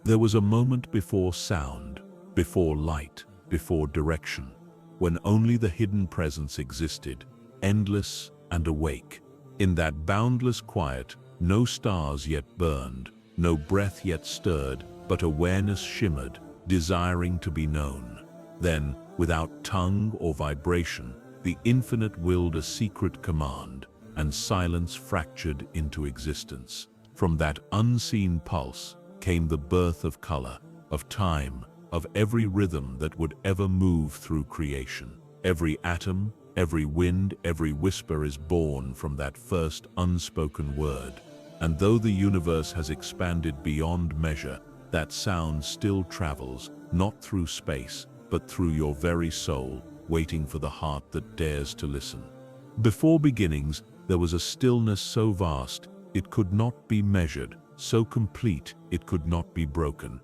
There was a moment before sound, before light, before direction, when only the hidden presence existed, endless and awake. In that boundless quiet, no stars yet burned, no breath yet stirred, but awareness shimmered, desiring to be known. Then, without tongue or vibration, the infinite willed a secret command, and silence fractured into existence. From that unseen pulse came the birth of color, of time, of every rhythm that would ever move through creation. Every atom, every wind, every whisper is born from that first unspoken word. And though the universe has expanded beyond measure, that sound still travels, not through space, but through your very soul, waiting for the heart that dares to listen. Before beginnings, there was a stillness so vast it could not be measured, so complete it could not be broken.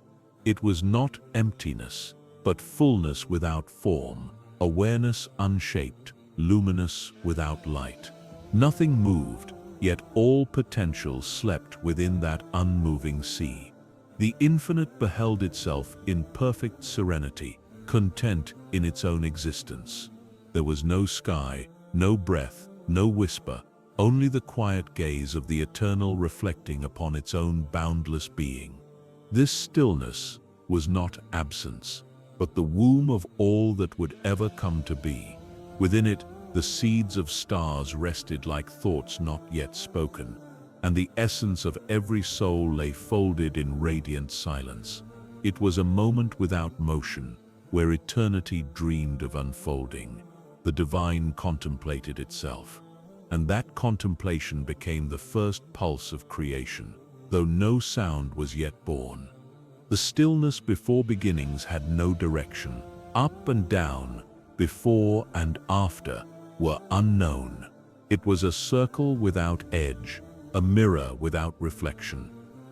It was not emptiness, but fullness without form, awareness unshaped, luminous without light. Nothing moved, yet all potential slept within that unmoving sea. The infinite beheld itself in perfect serenity, content in its own existence. There was no sky, no breath, no whisper, only the quiet gaze of the eternal reflecting upon its own boundless being. This stillness was not absence, but the womb of all that would ever come to be. Within it, the seeds of stars rested like thoughts not yet spoken, and the essence of every soul lay folded in radiant silence. It was a moment without motion, where eternity dreamed of unfolding. The divine contemplated itself, and that contemplation became the first pulse of creation, though no sound was yet born. The stillness before beginnings had no direction. Up and down, before and after, were unknown. It was a circle without edge, a mirror without reflection.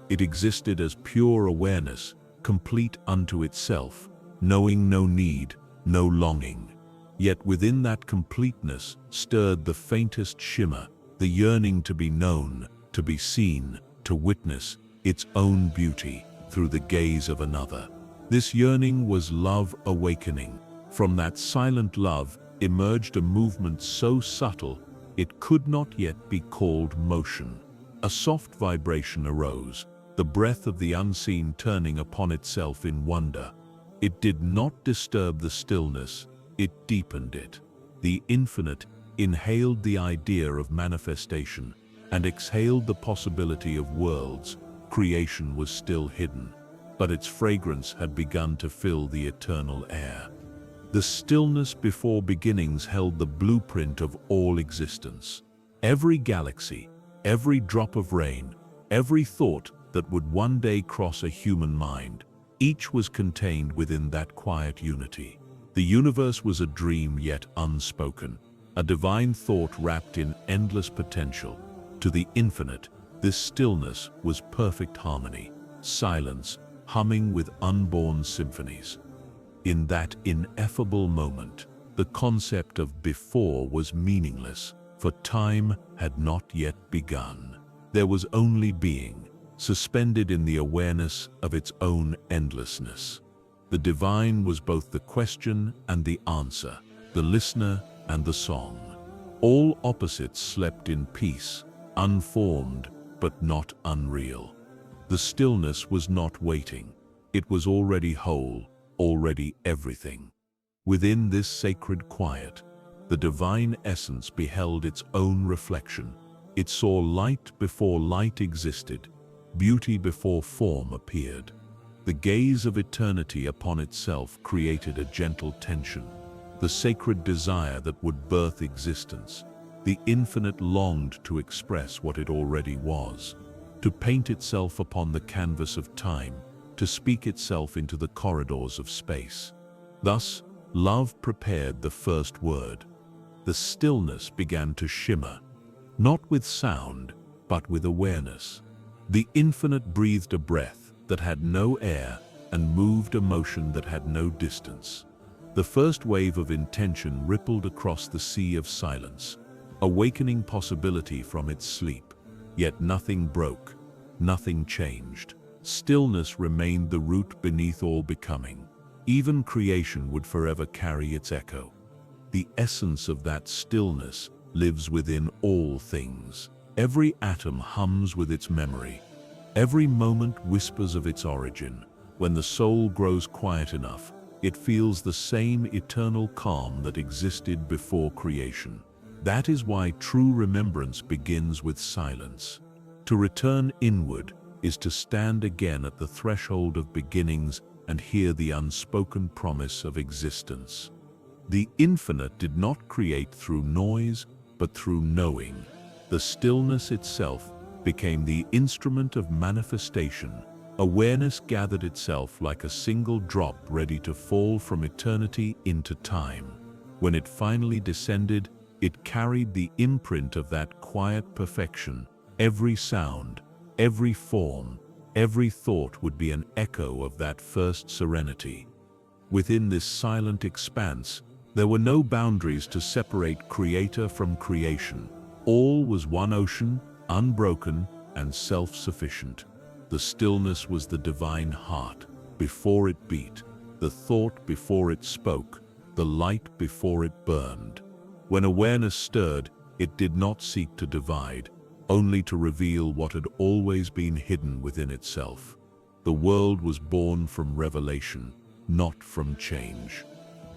It existed as pure awareness, complete unto itself, knowing no need, no longing. Yet within that completeness stirred the faintest shimmer, the yearning to be known, to be seen, to witness its own beauty through the gaze of another. This yearning was love awakening. From that silent love emerged a movement so subtle it could not yet be called motion. A soft vibration arose, the breath of the unseen turning upon itself in wonder. It did not disturb the stillness, it deepened it. The infinite inhaled the idea of manifestation and exhaled the possibility of worlds. Creation was still hidden, but its fragrance had begun to fill the eternal air. The stillness before beginnings held the blueprint of all existence. Every galaxy, every drop of rain, every thought that would one day cross a human mind, each was contained within that quiet unity. The universe was a dream yet unspoken, a divine thought wrapped in endless potential. To the infinite, this stillness was perfect harmony, silence humming with unborn symphonies. In that ineffable moment, the concept of before was meaningless, for time had not yet begun. There was only being, suspended in the awareness of its own endlessness. The divine was both the question and the answer, the listener and the song. All opposites slept in peace, unformed but not unreal. The stillness was not waiting. It was already whole, already everything. Within this sacred quiet, the divine essence beheld its own reflection. It saw light before light existed, beauty before form appeared. The gaze of eternity upon itself created a gentle tension, the sacred desire that would birth existence. The infinite longed to express what it already was, to paint itself upon the canvas of time, to speak itself into the corridors of space. Thus, love prepared the first word. The stillness began to shimmer, not with sound, but with awareness. The infinite breathed a breath that had no air and moved a motion that had no distance. The first wave of intention rippled across the sea of silence, awakening possibility from its sleep. Yet nothing broke, nothing changed. Stillness remained the root beneath all becoming. Even creation would forever carry its echo. The essence of that stillness lives within all things. Every atom hums with its memory. Every moment whispers of its origin. When the soul grows quiet enough, it feels the same eternal calm that existed before creation. That is why true remembrance begins with silence. To return inward is to stand again at the threshold of beginnings and hear the unspoken promise of existence. The infinite did not create through noise, but through knowing. The stillness itself became the instrument of manifestation. Awareness gathered itself like a single drop ready to fall from eternity into time. When it finally descended, it carried the imprint of that quiet perfection. Every sound, every form, every thought would be an echo of that first serenity. Within this silent expanse, there were no boundaries to separate creator from creation. All was one ocean, unbroken and self-sufficient. The stillness was the divine heart before it beat, the thought before it spoke, the light before it burned. When awareness stirred, it did not seek to divide, only to reveal what had always been hidden within itself. The world was born from revelation, not from change.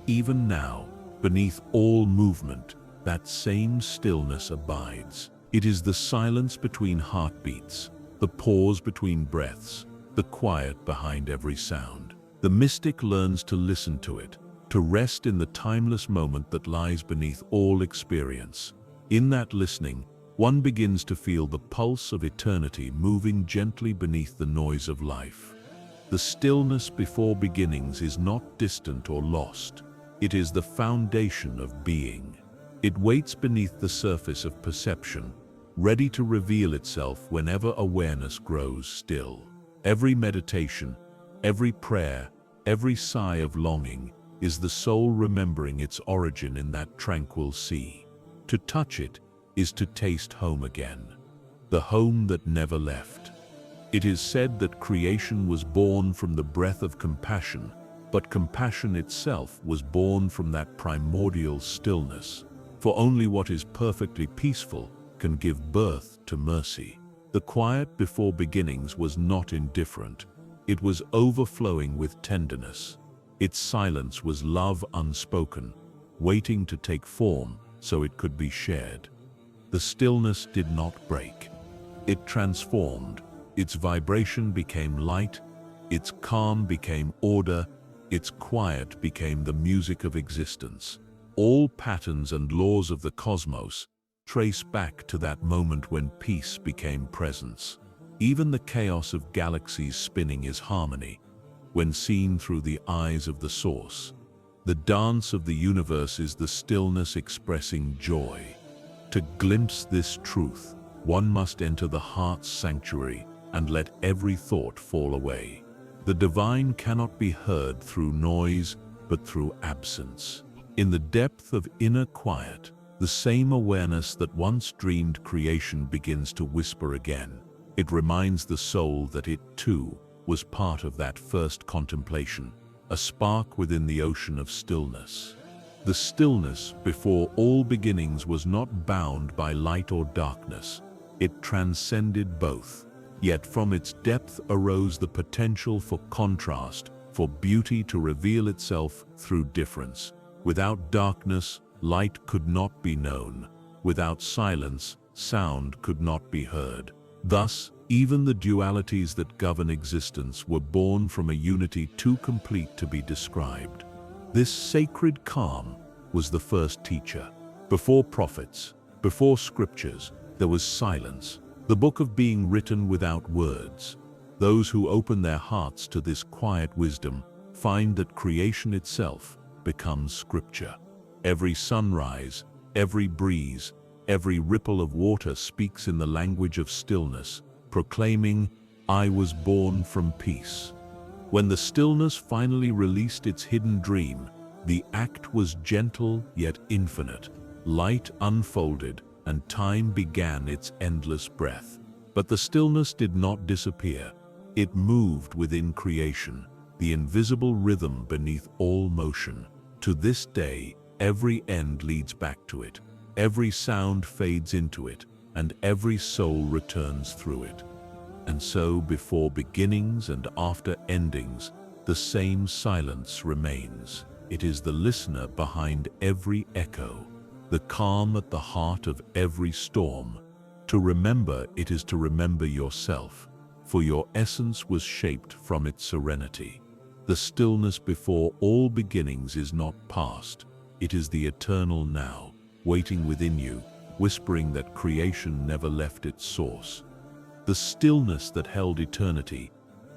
Even now, beneath all movement, that same stillness abides. It is the silence between heartbeats, the pause between breaths, the quiet behind every sound. The mystic learns to listen to it, to rest in the timeless moment that lies beneath all experience. In that listening, one begins to feel the pulse of eternity moving gently beneath the noise of life. The stillness before beginnings is not distant or lost. It is the foundation of being. It waits beneath the surface of perception, ready to reveal itself whenever awareness grows still. Every meditation, every prayer, every sigh of longing is the soul remembering its origin in that tranquil sea. To touch it is to taste home again, the home that never left. It is said that creation was born from the breath of compassion, but compassion itself was born from that primordial stillness. For only what is perfectly peaceful can give birth to mercy. The quiet before beginnings was not indifferent. It was overflowing with tenderness. Its silence was love unspoken, waiting to take form so it could be shared. The stillness did not break. It transformed. Its vibration became light, its calm became order, its quiet became the music of existence. All patterns and laws of the cosmos trace back to that moment when peace became presence. Even the chaos of galaxies spinning is harmony, when seen through the eyes of the source. The dance of the universe is the stillness expressing joy. To glimpse this truth, one must enter the heart's sanctuary and let every thought fall away. The divine cannot be heard through noise, but through absence. In the depth of inner quiet, the same awareness that once dreamed creation begins to whisper again. It reminds the soul that it, too, was part of that first contemplation, a spark within the ocean of stillness. The stillness before all beginnings was not bound by light or darkness. It transcended both. Yet from its depth arose the potential for contrast, for beauty to reveal itself through difference. Without darkness, light could not be known. Without silence, sound could not be heard. Thus, even the dualities that govern existence were born from a unity too complete to be described. This sacred calm was the first teacher. Before prophets, before scriptures, there was silence, the book of being written without words. Those who open their hearts to this quiet wisdom find that creation itself becomes scripture. Every sunrise, every breeze, every ripple of water speaks in the language of stillness, proclaiming, "I was born from peace." When the stillness finally released its hidden dream, the act was gentle yet infinite. Light unfolded, and time began its endless breath. But the stillness did not disappear. It moved within creation, the invisible rhythm beneath all motion. To this day, every end leads back to it, every sound fades into it, and every soul returns through it. And so, before beginnings and after endings, the same silence remains. It is the listener behind every echo, the calm at the heart of every storm. To remember it is to remember yourself, for your essence was shaped from its serenity. The stillness before all beginnings is not past, it is the eternal now, waiting within you, whispering that creation never left its source. The stillness that held eternity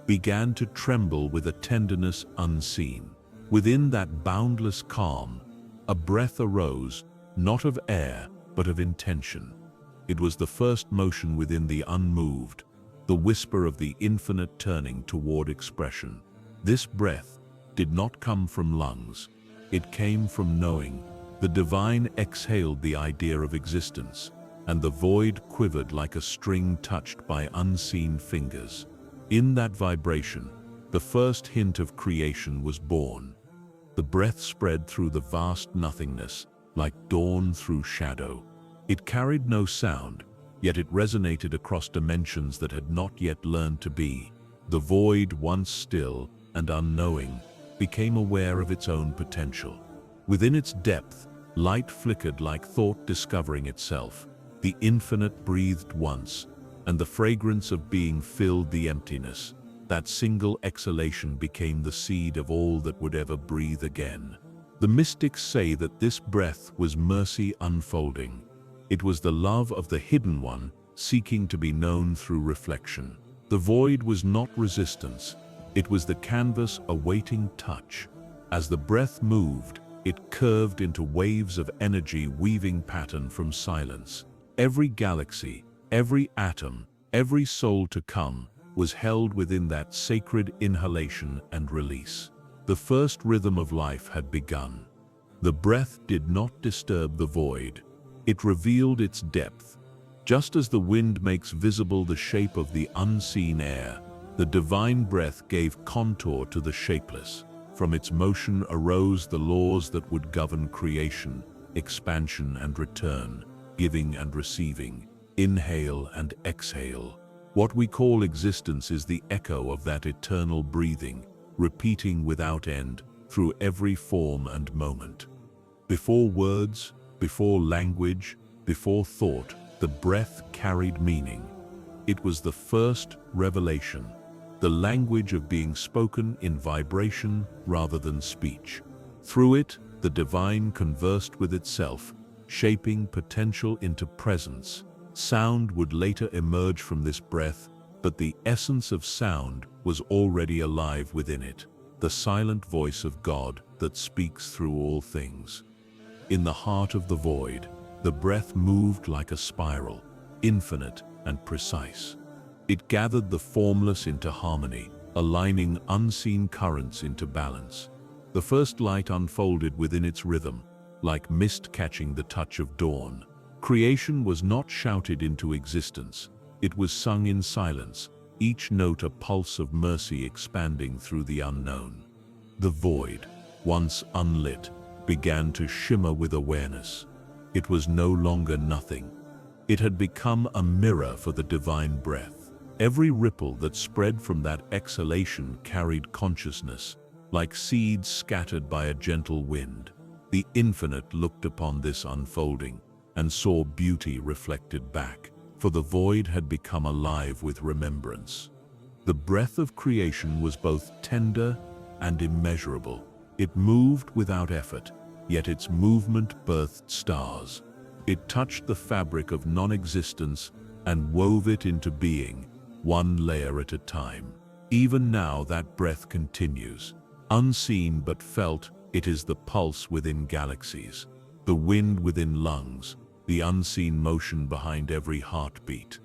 began to tremble with a tenderness unseen. Within that boundless calm, a breath arose, not of air, but of intention. It was the first motion within the unmoved, the whisper of the infinite turning toward expression. This breath did not come from lungs, it came from knowing. The divine exhaled the idea of existence, and the void quivered like a string touched by unseen fingers. In that vibration, the first hint of creation was born. The breath spread through the vast nothingness, like dawn through shadow. It carried no sound, yet it resonated across dimensions that had not yet learned to be. The void, once still and unknowing, became aware of its own potential. Within its depth, light flickered like thought discovering itself. The infinite breathed once, and the fragrance of being filled the emptiness. That single exhalation became the seed of all that would ever breathe again. The mystics say that this breath was mercy unfolding. It was the love of the hidden one, seeking to be known through reflection. The void was not resistance, it was the canvas awaiting touch. As the breath moved, it curved into waves of energy weaving pattern from silence. Every galaxy, every atom, every soul to come was held within that sacred inhalation and release. The first rhythm of life had begun. The breath did not disturb the void. It revealed its depth. Just as the wind makes visible the shape of the unseen air, the divine breath gave contour to the shapeless. From its motion arose the laws that would govern creation, expansion and return, giving and receiving, inhale and exhale. What we call existence is the echo of that eternal breathing, repeating without end through every form and moment. Before words, before language, before thought, the breath carried meaning. It was the first revelation, the language of being spoken in vibration rather than speech. Through it, the divine conversed with itself, shaping potential into presence. Sound would later emerge from this breath, but the essence of sound was already alive within it, the silent voice of God that speaks through all things. In the heart of the void, the breath moved like a spiral, infinite and precise. It gathered the formless into harmony, aligning unseen currents into balance. The first light unfolded within its rhythm, like mist catching the touch of dawn. Creation was not shouted into existence, it was sung in silence, each note a pulse of mercy expanding through the unknown. The void, once unlit, began to shimmer with awareness. It was no longer nothing. It had become a mirror for the divine breath. Every ripple that spread from that exhalation carried consciousness, like seeds scattered by a gentle wind. The infinite looked upon this unfolding and saw beauty reflected back, for the void had become alive with remembrance. The breath of creation was both tender and immeasurable. It moved without effort, yet its movement birthed stars. It touched the fabric of non-existence and wove it into being, one layer at a time. Even now that breath continues. Unseen but felt, it is the pulse within galaxies, the wind within lungs, the unseen motion behind every heartbeat.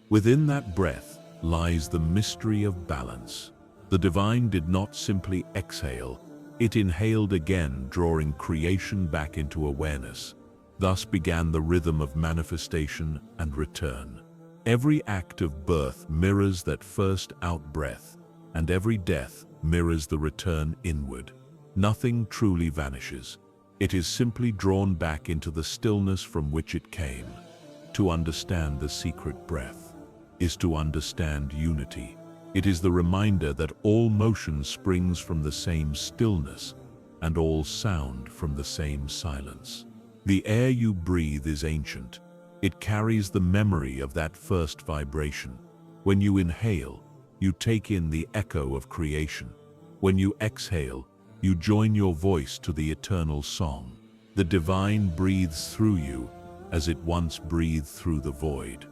Within that breath lies the mystery of balance. The divine did not simply exhale, it inhaled again, drawing creation back into awareness. Thus began the rhythm of manifestation and return. Every act of birth mirrors that first out-breath, and every death mirrors the return inward. Nothing truly vanishes. It is simply drawn back into the stillness from which it came. To understand the secret breath is to understand unity. It is the reminder that all motion springs from the same stillness, and all sound from the same silence. The air you breathe is ancient. It carries the memory of that first vibration. When you inhale, you take in the echo of creation. When you exhale, you join your voice to the eternal song. The divine breathes through you as it once breathed through the void.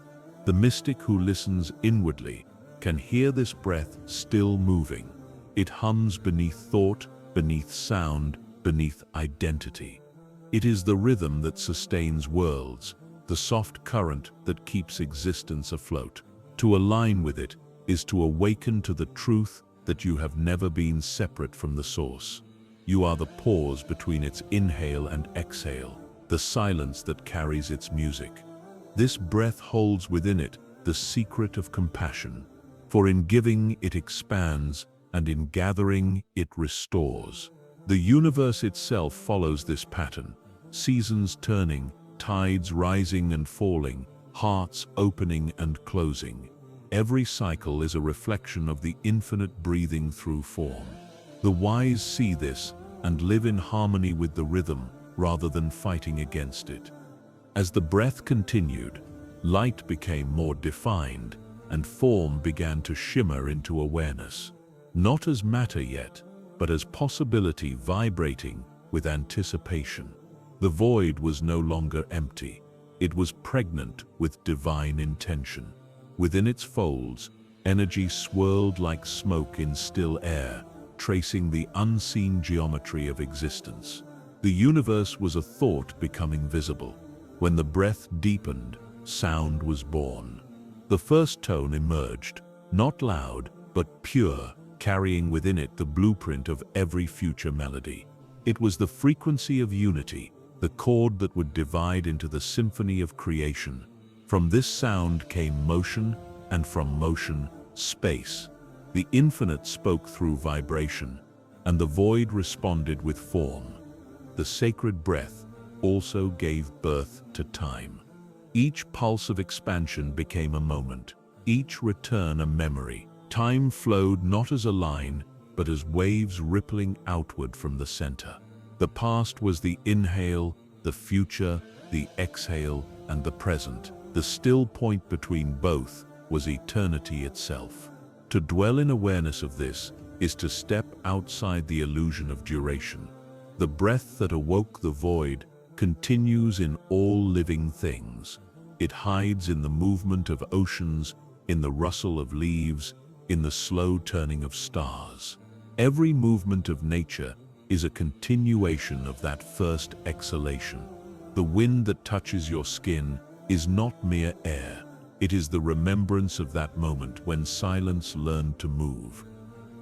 The mystic who listens inwardly can hear this breath still moving. It hums beneath thought, beneath sound, beneath identity. It is the rhythm that sustains worlds, the soft current that keeps existence afloat. To align with it is to awaken to the truth that you have never been separate from the source. You are the pause between its inhale and exhale, the silence that carries its music. This breath holds within it the secret of compassion, for in giving it expands, and in gathering it restores. The universe itself follows this pattern, seasons turning, tides rising and falling, hearts opening and closing. Every cycle is a reflection of the infinite breathing through form. The wise see this and live in harmony with the rhythm rather than fighting against it. As the breath continued, light became more defined and form began to shimmer into awareness. Not as matter yet, but as possibility vibrating with anticipation. The void was no longer empty. It was pregnant with divine intention. Within its folds, energy swirled like smoke in still air, tracing the unseen geometry of existence. The universe was a thought becoming visible. When the breath deepened, sound was born. The first tone emerged, not loud, but pure, carrying within it the blueprint of every future melody. It was the frequency of unity, the chord that would divide into the symphony of creation. From this sound came motion, and from motion, space. The infinite spoke through vibration, and the void responded with form. The sacred breath also gave birth to time. Each pulse of expansion became a moment, each return a memory. Time flowed not as a line, but as waves rippling outward from the center. The past was the inhale, the future, the exhale, and the present. The still point between both was eternity itself. To dwell in awareness of this is to step outside the illusion of duration. The breath that awoke the void continues in all living things. It hides in the movement of oceans, in the rustle of leaves, in the slow turning of stars. Every movement of nature is a continuation of that first exhalation. The wind that touches your skin is not mere air. It is the remembrance of that moment when silence learned to move.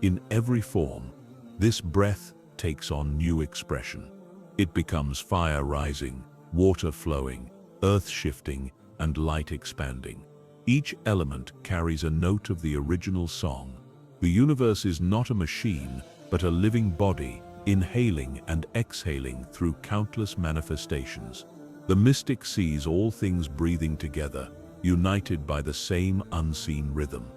In every form, this breath takes on new expression. It becomes fire rising, water flowing, earth shifting, and light expanding. Each element carries a note of the original song. The universe is not a machine, but a living body, inhaling and exhaling through countless manifestations. The mystic sees all things breathing together, united by the same unseen rhythm.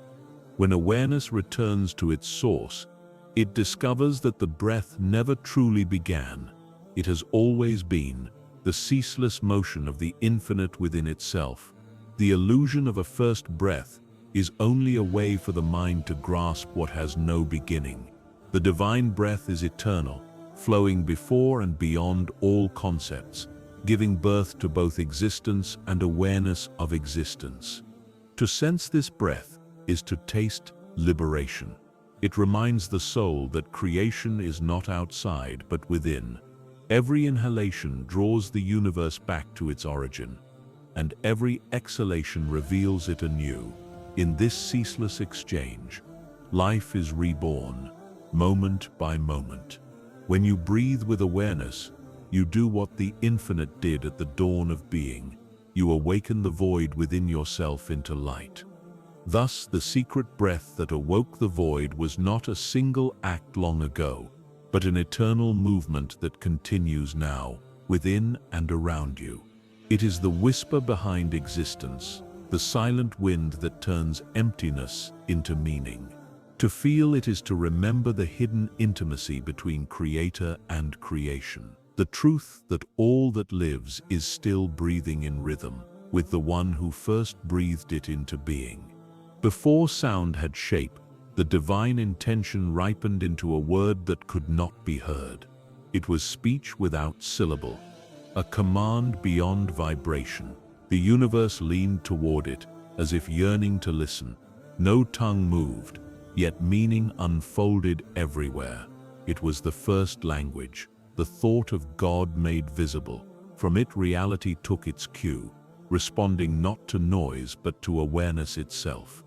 When awareness returns to its source, it discovers that the breath never truly began. It has always been, the ceaseless motion of the infinite within itself. The illusion of a first breath is only a way for the mind to grasp what has no beginning. The divine breath is eternal, flowing before and beyond all concepts, giving birth to both existence and awareness of existence. To sense this breath is to taste liberation. It reminds the soul that creation is not outside but within. Every inhalation draws the universe back to its origin, and every exhalation reveals it anew. In this ceaseless exchange, life is reborn, moment by moment. When you breathe with awareness, you do what the infinite did at the dawn of being. you awaken the void within yourself into light. Thus, the secret breath that awoke the void was not a single act long ago, but an eternal movement that continues now, within and around you. It is the whisper behind existence, the silent wind that turns emptiness into meaning. To feel it is to remember the hidden intimacy between creator and creation. The truth that all that lives is still breathing in rhythm with the one who first breathed it into being. Before sound had shape, the divine intention ripened into a word that could not be heard. It was speech without syllable, a command beyond vibration. The universe leaned toward it, as if yearning to listen. No tongue moved, yet meaning unfolded everywhere. It was the first language, the thought of God made visible. From it reality took its cue, responding not to noise but to awareness itself.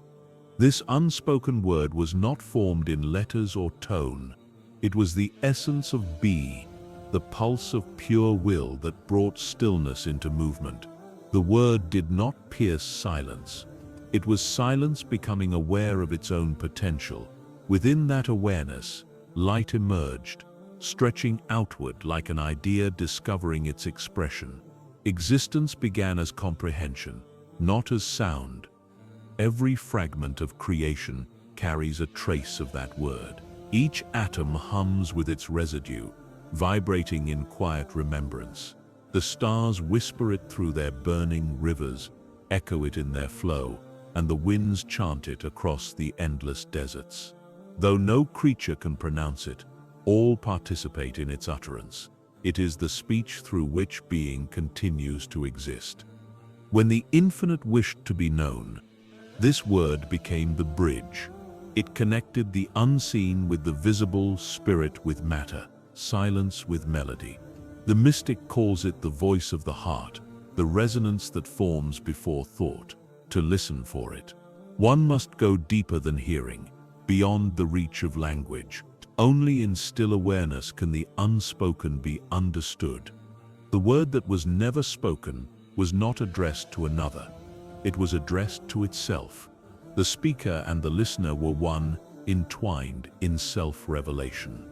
This unspoken word was not formed in letters or tone. It was the essence of be, the pulse of pure will that brought stillness into movement. The word did not pierce silence. It was silence becoming aware of its own potential. Within that awareness, light emerged, stretching outward like an idea discovering its expression. Existence began as comprehension, not as sound. Every fragment of creation carries a trace of that word. Each atom hums with its residue, vibrating in quiet remembrance. The stars whisper it through their burning rivers, echo it in their flow, and the winds chant it across the endless deserts. Though no creature can pronounce it, all participate in its utterance. It is the speech through which being continues to exist. When the infinite wished to be known, this word became the bridge. It connected the unseen with the visible, spirit with matter, silence with melody. The mystic calls it the voice of the heart, the resonance that forms before thought. To listen for it, one must go deeper than hearing, beyond the reach of language. Only in still awareness can the unspoken be understood. The word that was never spoken was not addressed to another. It was addressed to itself. The speaker and the listener were one, entwined in self-revelation.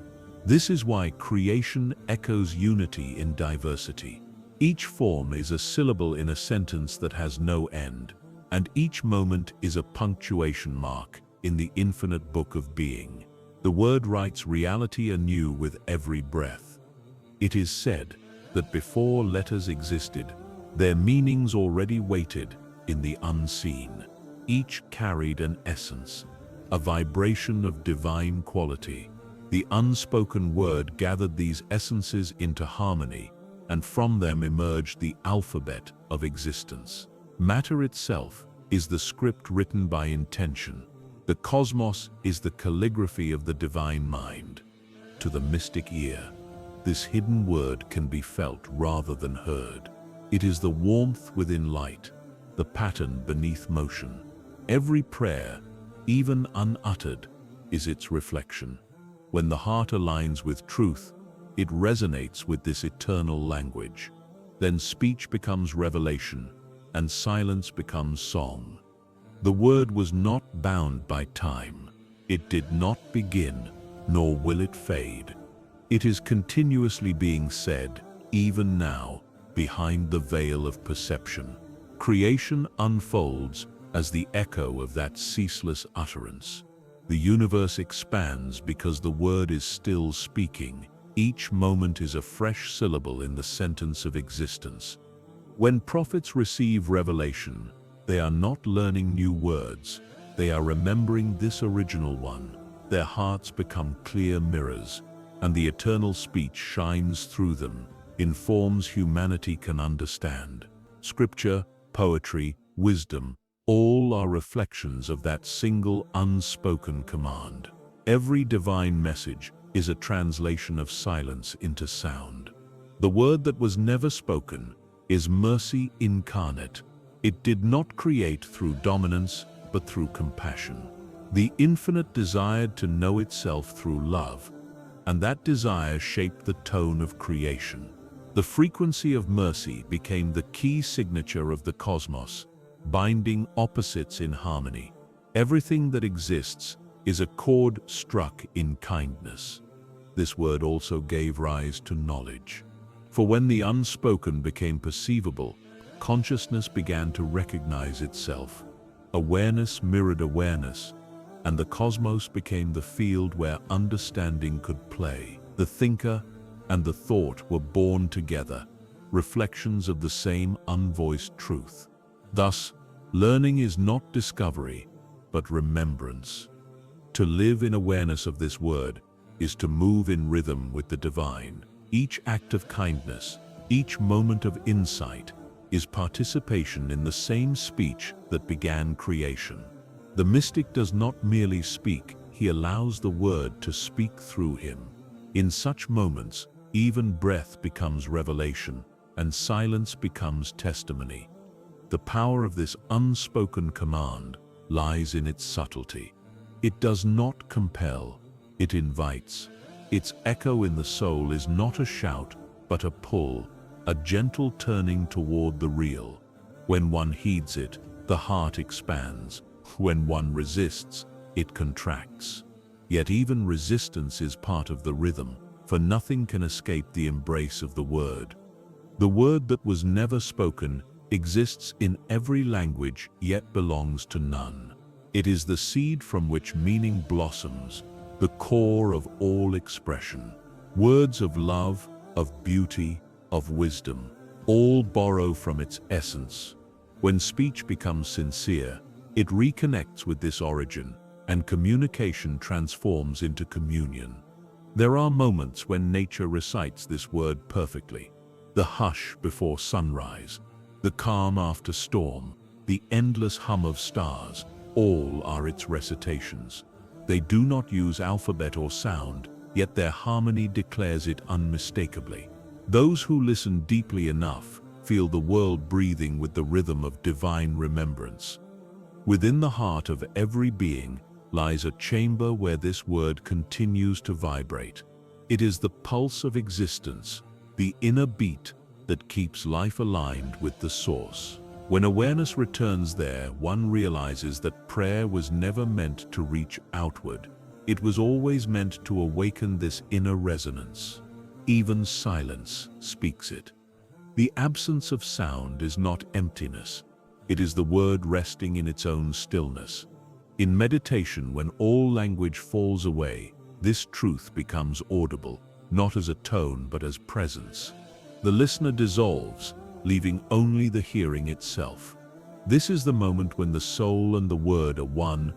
This is why creation echoes unity in diversity. Each form is a syllable in a sentence that has no end, and each moment is a punctuation mark in the infinite book of being. The word writes reality anew with every breath. It is said that before letters existed, their meanings already waited in the unseen. Each carried an essence, a vibration of divine quality. The unspoken word gathered these essences into harmony, and from them emerged the alphabet of existence. Matter itself is the script written by intention. The cosmos is the calligraphy of the divine mind. To the mystic ear, this hidden word can be felt rather than heard. It is the warmth within light, the pattern beneath motion. Every prayer, even unuttered, is its reflection. When the heart aligns with truth, it resonates with this eternal language. Then speech becomes revelation, and silence becomes song. The word was not bound by time. It did not begin, nor will it fade. It is continuously being said, even now, behind the veil of perception. Creation unfolds as the echo of that ceaseless utterance. The universe expands because the word is still speaking. Each moment is a fresh syllable in the sentence of existence. When prophets receive revelation, they are not learning new words. They are remembering this original one. Their hearts become clear mirrors, and the eternal speech shines through them in forms humanity can understand. Scripture, poetry, wisdom, all are reflections of that single unspoken command. Every divine message is a translation of silence into sound. The word that was never spoken is mercy incarnate. It did not create through dominance, but through compassion. The infinite desired to know itself through love, and that desire shaped the tone of creation. The frequency of mercy became the key signature of the cosmos, binding opposites in harmony. Everything that exists is a chord struck in kindness. This word also gave rise to knowledge. For when the unspoken became perceivable, consciousness began to recognize itself. Awareness mirrored awareness, and the cosmos became the field where understanding could play. The thinker and the thought were born together, reflections of the same unvoiced truth. Thus, learning is not discovery, but remembrance. To live in awareness of this word is to move in rhythm with the divine. Each act of kindness, each moment of insight, is participation in the same speech that began creation. The mystic does not merely speak, he allows the word to speak through him. In such moments, even breath becomes revelation, and silence becomes testimony. The power of this unspoken command lies in its subtlety. It does not compel, it invites. Its echo in the soul is not a shout, but a pull, a gentle turning toward the real. When one heeds it, the heart expands. When one resists, it contracts. Yet even resistance is part of the rhythm, for nothing can escape the embrace of the word. The word that was never spoken exists in every language, yet belongs to none. It is the seed from which meaning blossoms, the core of all expression. Words of love, of beauty, of wisdom, all borrow from its essence. When speech becomes sincere, it reconnects with this origin, and communication transforms into communion. There are moments when nature recites this word perfectly. The hush before sunrise, the calm after storm, the endless hum of stars, all are its recitations. They do not use alphabet or sound, yet their harmony declares it unmistakably. Those who listen deeply enough feel the world breathing with the rhythm of divine remembrance. Within the heart of every being lies a chamber where this word continues to vibrate. It is the pulse of existence, the inner beat that keeps life aligned with the source. When awareness returns there, one realizes that prayer was never meant to reach outward. It was always meant to awaken this inner resonance. Even silence speaks it. The absence of sound is not emptiness. It is the word resting in its own stillness. In meditation, when all language falls away, this truth becomes audible, not as a tone but as presence. The listener dissolves, leaving only the hearing itself. This is the moment when the soul and the word are one.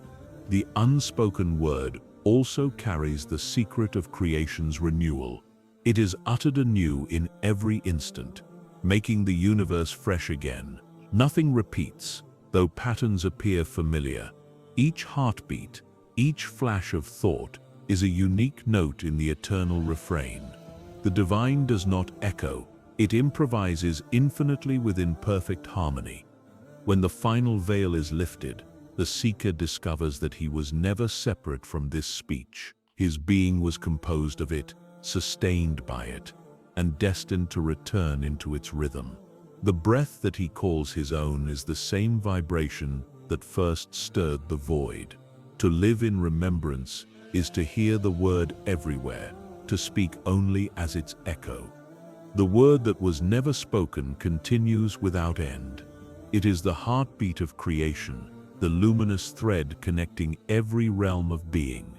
The unspoken word also carries the secret of creation's renewal. It is uttered anew in every instant, making the universe fresh again. Nothing repeats, though patterns appear familiar. Each heartbeat, each flash of thought, is a unique note in the eternal refrain. The divine does not echo, it improvises infinitely within perfect harmony. When the final veil is lifted, the seeker discovers that he was never separate from this speech. His being was composed of it, sustained by it, and destined to return into its rhythm. The breath that he calls his own is the same vibration that first stirred the void. To live in remembrance is to hear the word everywhere, to speak only as its echo. The word that was never spoken continues without end. It is the heartbeat of creation, the luminous thread connecting every realm of being.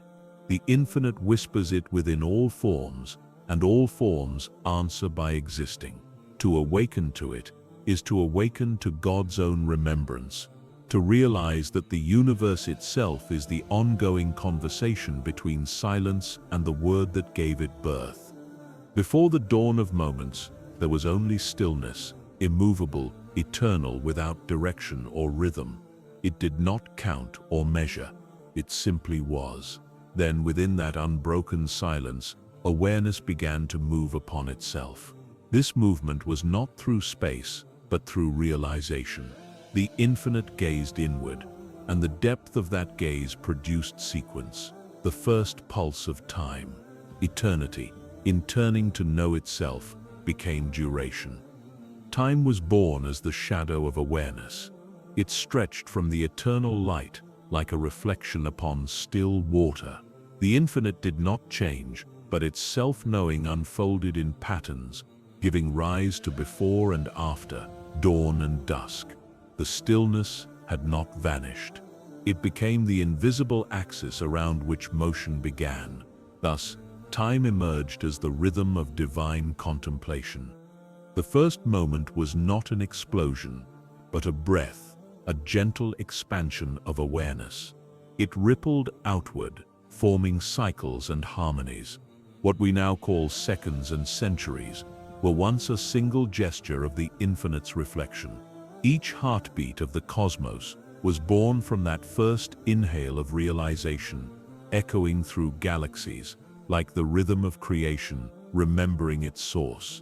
The infinite whispers it within all forms, and all forms answer by existing. To awaken to it is to awaken to God's own remembrance, to realize that the universe itself is the ongoing conversation between silence and the word that gave it birth. Before the dawn of moments, there was only stillness, immovable, eternal, without direction or rhythm. It did not count or measure, it simply was. Then, within that unbroken silence, awareness began to move upon itself. This movement was not through space, but through realization. The infinite gazed inward, and the depth of that gaze produced sequence, the first pulse of time, eternity. In turning to know itself, became duration. Time was born as the shadow of awareness. It stretched from the eternal light like a reflection upon still water. The infinite did not change, but its self-knowing unfolded in patterns, giving rise to before and after, dawn and dusk. The stillness had not vanished. It became the invisible axis around which motion began. Thus, time emerged as the rhythm of divine contemplation. The first moment was not an explosion, but a breath, a gentle expansion of awareness. It rippled outward, forming cycles and harmonies. What we now call seconds and centuries were once a single gesture of the infinite's reflection. Each heartbeat of the cosmos was born from that first inhale of realization, echoing through galaxies, like the rhythm of creation, remembering its source.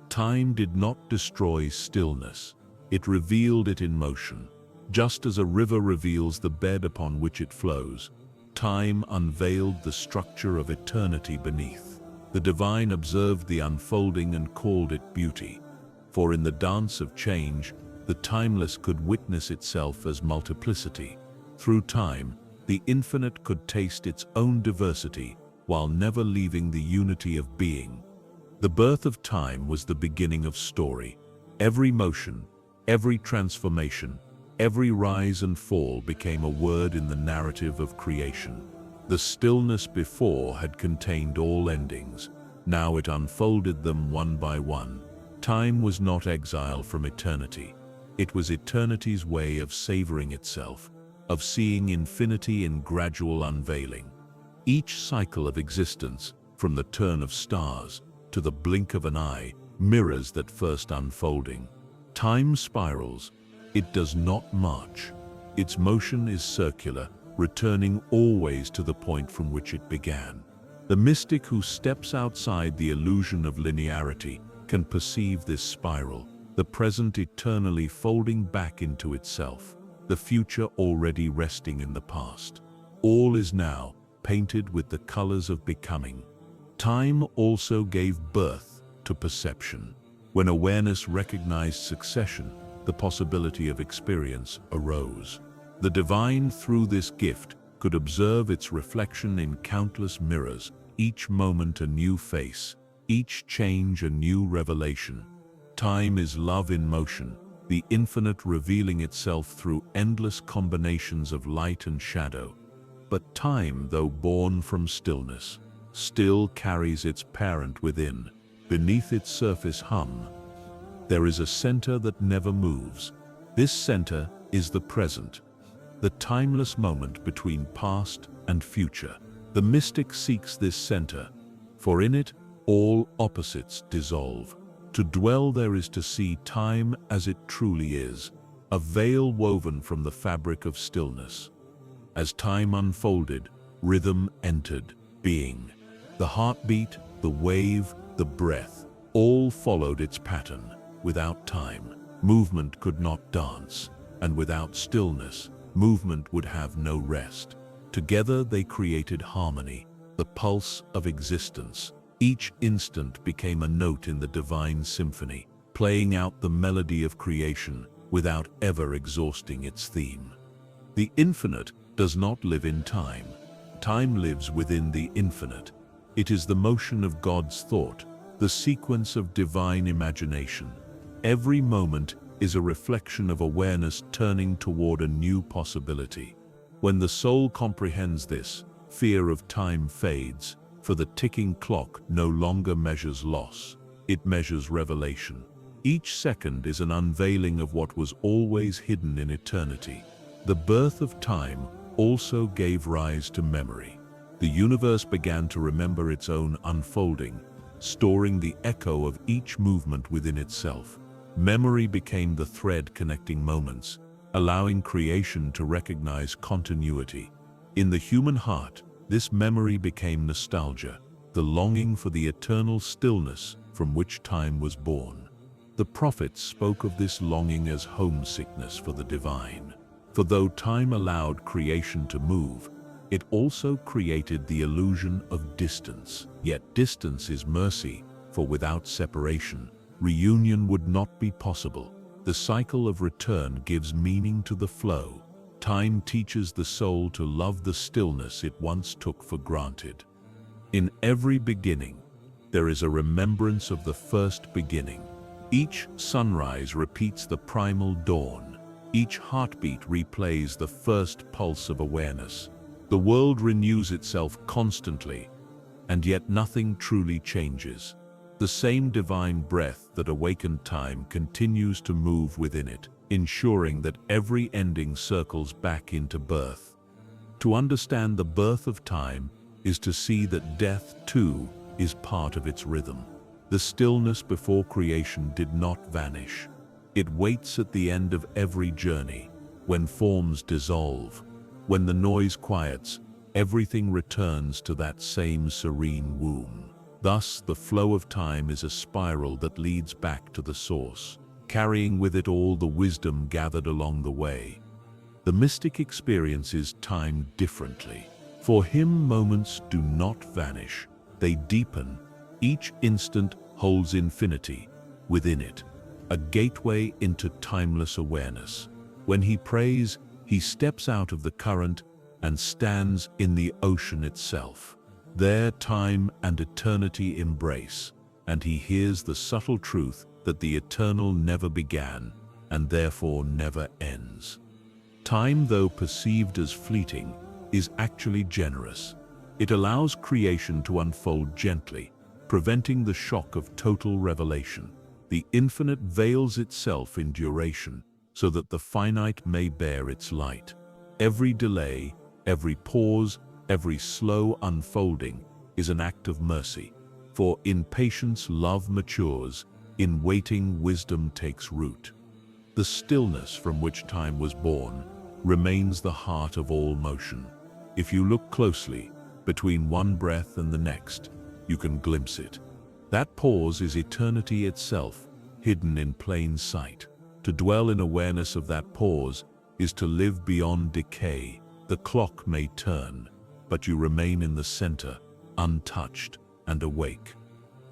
Time did not destroy stillness. It revealed it in motion. Just as a river reveals the bed upon which it flows, time unveiled the structure of eternity beneath. The divine observed the unfolding and called it beauty. For in the dance of change, the timeless could witness itself as multiplicity. Through time, the infinite could taste its own diversity while never leaving the unity of being. The birth of time was the beginning of story. Every motion, every transformation, every rise and fall became a word in the narrative of creation. The stillness before had contained all endings. Now it unfolded them one by one. Time was not exile from eternity. It was eternity's way of savoring itself, of seeing infinity in gradual unveiling. Each cycle of existence, from the turn of stars to the blink of an eye, mirrors that first unfolding. Time spirals. It does not march. Its motion is circular, returning always to the point from which it began. The mystic who steps outside the illusion of linearity can perceive this spiral, the present eternally folding back into itself, the future already resting in the past. All is now painted with the colors of becoming. Time also gave birth to perception. When awareness recognized succession, the possibility of experience arose. The divine, through this gift, could observe its reflection in countless mirrors, each moment a new face, each change a new revelation. Time is love in motion, the infinite revealing itself through endless combinations of light and shadow. But time, though born from stillness, still carries its parent within. Beneath its surface hum, there is a center that never moves. This center is the present, the timeless moment between past and future. The mystic seeks this center, for in it all opposites dissolve. To dwell there is to see time as it truly is, a veil woven from the fabric of stillness. As time unfolded, rhythm entered being. The heartbeat, the wave, the breath, all followed its pattern. Without time, movement could not dance, and without stillness, movement would have no rest. Together they created harmony, the pulse of existence. Each instant became a note in the divine symphony, playing out the melody of creation without ever exhausting its theme. The infinite does not live in time. Time lives within the infinite. It is the motion of God's thought, the sequence of divine imagination. Every moment is a reflection of awareness turning toward a new possibility. When the soul comprehends this, fear of time fades, for the ticking clock no longer measures loss, it measures revelation. Each second is an unveiling of what was always hidden in eternity. The birth of time also gave rise to memory. The universe began to remember its own unfolding, storing the echo of each movement within itself. Memory became the thread connecting moments, allowing creation to recognize continuity. In the human heart, this memory became nostalgia, the longing for the eternal stillness from which time was born. The prophets spoke of this longing as homesickness for the divine. For though time allowed creation to move, it also created the illusion of distance. Yet distance is mercy, for without separation, reunion would not be possible. The cycle of return gives meaning to the flow. Time teaches the soul to love the stillness it once took for granted. In every beginning, there is a remembrance of the first beginning. Each sunrise repeats the primal dawn. Each heartbeat replays the first pulse of awareness. The world renews itself constantly, and yet nothing truly changes. The same divine breath that awakened time continues to move within it, ensuring that every ending circles back into birth. To understand the birth of time is to see that death, too, is part of its rhythm. The stillness before creation did not vanish. It waits at the end of every journey, when forms dissolve. When the noise quiets, everything returns to that same serene womb. Thus, the flow of time is a spiral that leads back to the source, carrying with it all the wisdom gathered along the way. The mystic experiences time differently. For him, moments do not vanish, they deepen. Each instant holds infinity within it, a gateway into timeless awareness. When he prays, he steps out of the current and stands in the ocean itself. There, time and eternity embrace, and he hears the subtle truth that the eternal never began and therefore never ends. Time, though perceived as fleeting, is actually generous. It allows creation to unfold gently, preventing the shock of total revelation. The infinite veils itself in duration, so that the finite may bear its light. Every delay, every pause, every slow unfolding is an act of mercy. For in patience love matures, in waiting wisdom takes root. The stillness from which time was born remains the heart of all motion. If you look closely, between one breath and the next, you can glimpse it. That pause is eternity itself, hidden in plain sight. To dwell in awareness of that pause is to live beyond decay. The clock may turn, but you remain in the center, untouched and awake.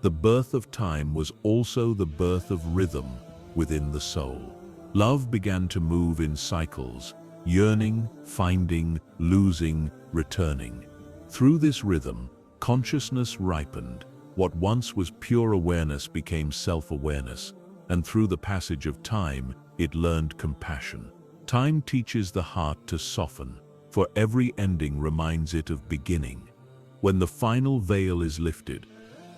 The birth of time was also the birth of rhythm within the soul. Love began to move in cycles, yearning, finding, losing, returning. Through this rhythm, consciousness ripened. What once was pure awareness became self-awareness, and through the passage of time, it learned compassion. Time teaches the heart to soften, for every ending reminds it of beginning. When the final veil is lifted,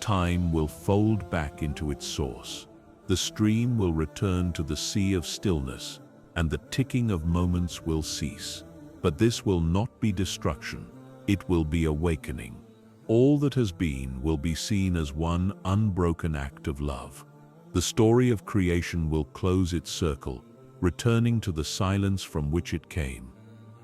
time will fold back into its source. The stream will return to the sea of stillness, and the ticking of moments will cease. But this will not be destruction, it will be awakening. All that has been will be seen as one unbroken act of love. The story of creation will close its circle, returning to the silence from which it came.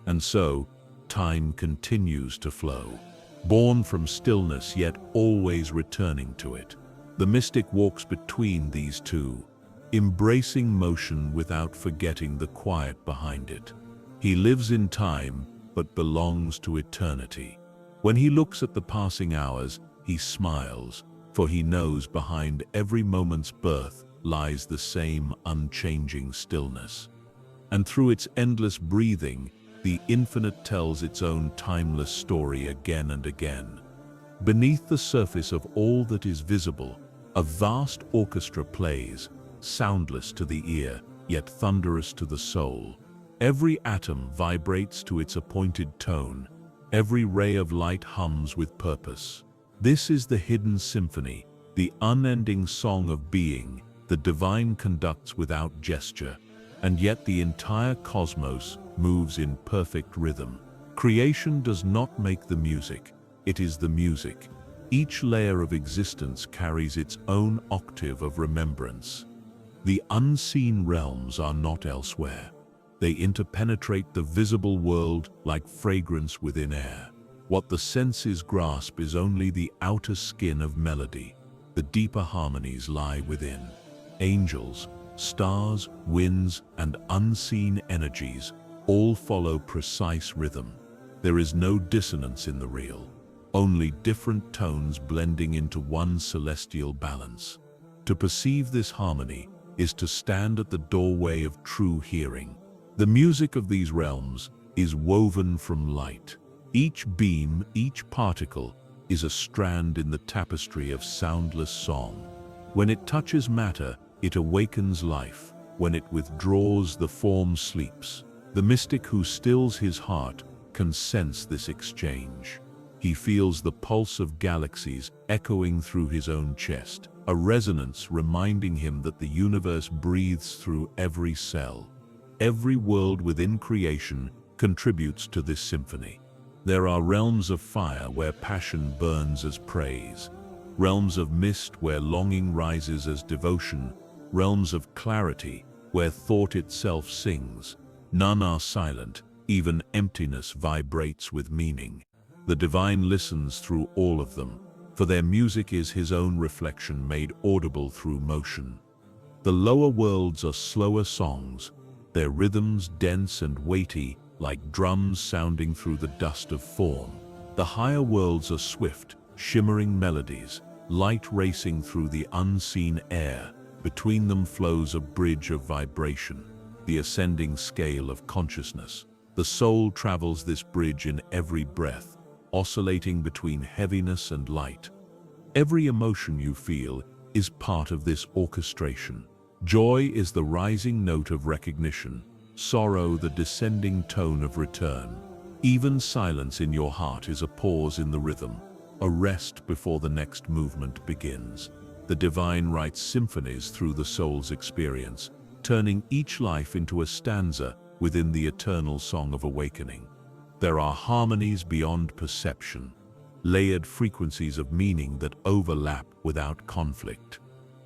And so, time continues to flow, born from stillness yet always returning to it. The mystic walks between these two, embracing motion without forgetting the quiet behind it. He lives in time, but belongs to eternity. When he looks at the passing hours, he smiles, for he knows behind every moment's birth lies the same unchanging stillness. And through its endless breathing, the infinite tells its own timeless story again and again. Beneath the surface of all that is visible, a vast orchestra plays, soundless to the ear, yet thunderous to the soul. Every atom vibrates to its appointed tone. Every ray of light hums with purpose. This is the hidden symphony, the unending song of being. The divine conducts without gesture, and yet the entire cosmos moves in perfect rhythm. Creation does not make the music, it is the music. Each layer of existence carries its own octave of remembrance. The unseen realms are not elsewhere. They interpenetrate the visible world like fragrance within air. What the senses grasp is only the outer skin of melody. The deeper harmonies lie within. Angels, stars, winds, and unseen energies all follow precise rhythm. There is no dissonance in the real. only different tones blending into one celestial balance. To perceive this harmony is to stand at the doorway of true hearing. The music of these realms is woven from light. Each beam, each particle, is a strand in the tapestry of soundless song. When it touches matter, it awakens life. When it withdraws, the form sleeps. The mystic who stills his heart can sense this exchange. He feels the pulse of galaxies echoing through his own chest, a resonance reminding him that the universe breathes through every cell. Every world within creation contributes to this symphony. There are realms of fire where passion burns as praise, realms of mist where longing rises as devotion, realms of clarity where thought itself sings. None are silent, even emptiness vibrates with meaning. The divine listens through all of them, for their music is his own reflection made audible through motion. The lower worlds are slower songs, their rhythms dense and weighty, like drums sounding through the dust of form. The higher worlds are swift, shimmering melodies, light racing through the unseen air. Between them flows a bridge of vibration, the ascending scale of consciousness. The soul travels this bridge in every breath, oscillating between heaviness and light. Every emotion you feel is part of this orchestration. Joy is the rising note of recognition, sorrow the descending tone of return. Even silence in your heart is a pause in the rhythm, a rest before the next movement begins. The divine writes symphonies through the soul's experience, turning each life into a stanza within the eternal song of awakening. There are harmonies beyond perception, layered frequencies of meaning that overlap without conflict.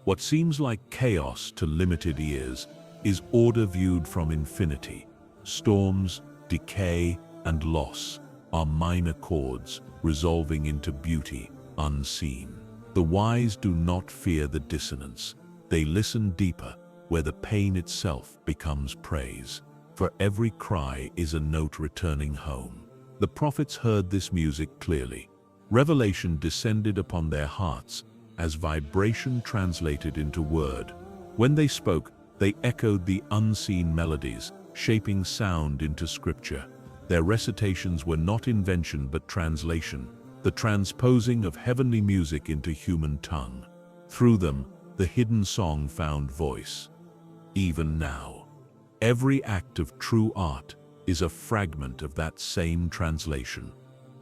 What seems like chaos to limited ears is order viewed from infinity. Storms, decay, and loss are minor chords resolving into beauty unseen. The wise do not fear the dissonance. They listen deeper, where the pain itself becomes praise. For every cry is a note returning home. The prophets heard this music clearly. Revelation descended upon their hearts as vibration translated into word. When they spoke, they echoed the unseen melodies, shaping sound into scripture. Their recitations were not invention but translation, the transposing of heavenly music into human tongue. Through them, the hidden song found voice. Even now, every act of true art is a fragment of that same translation.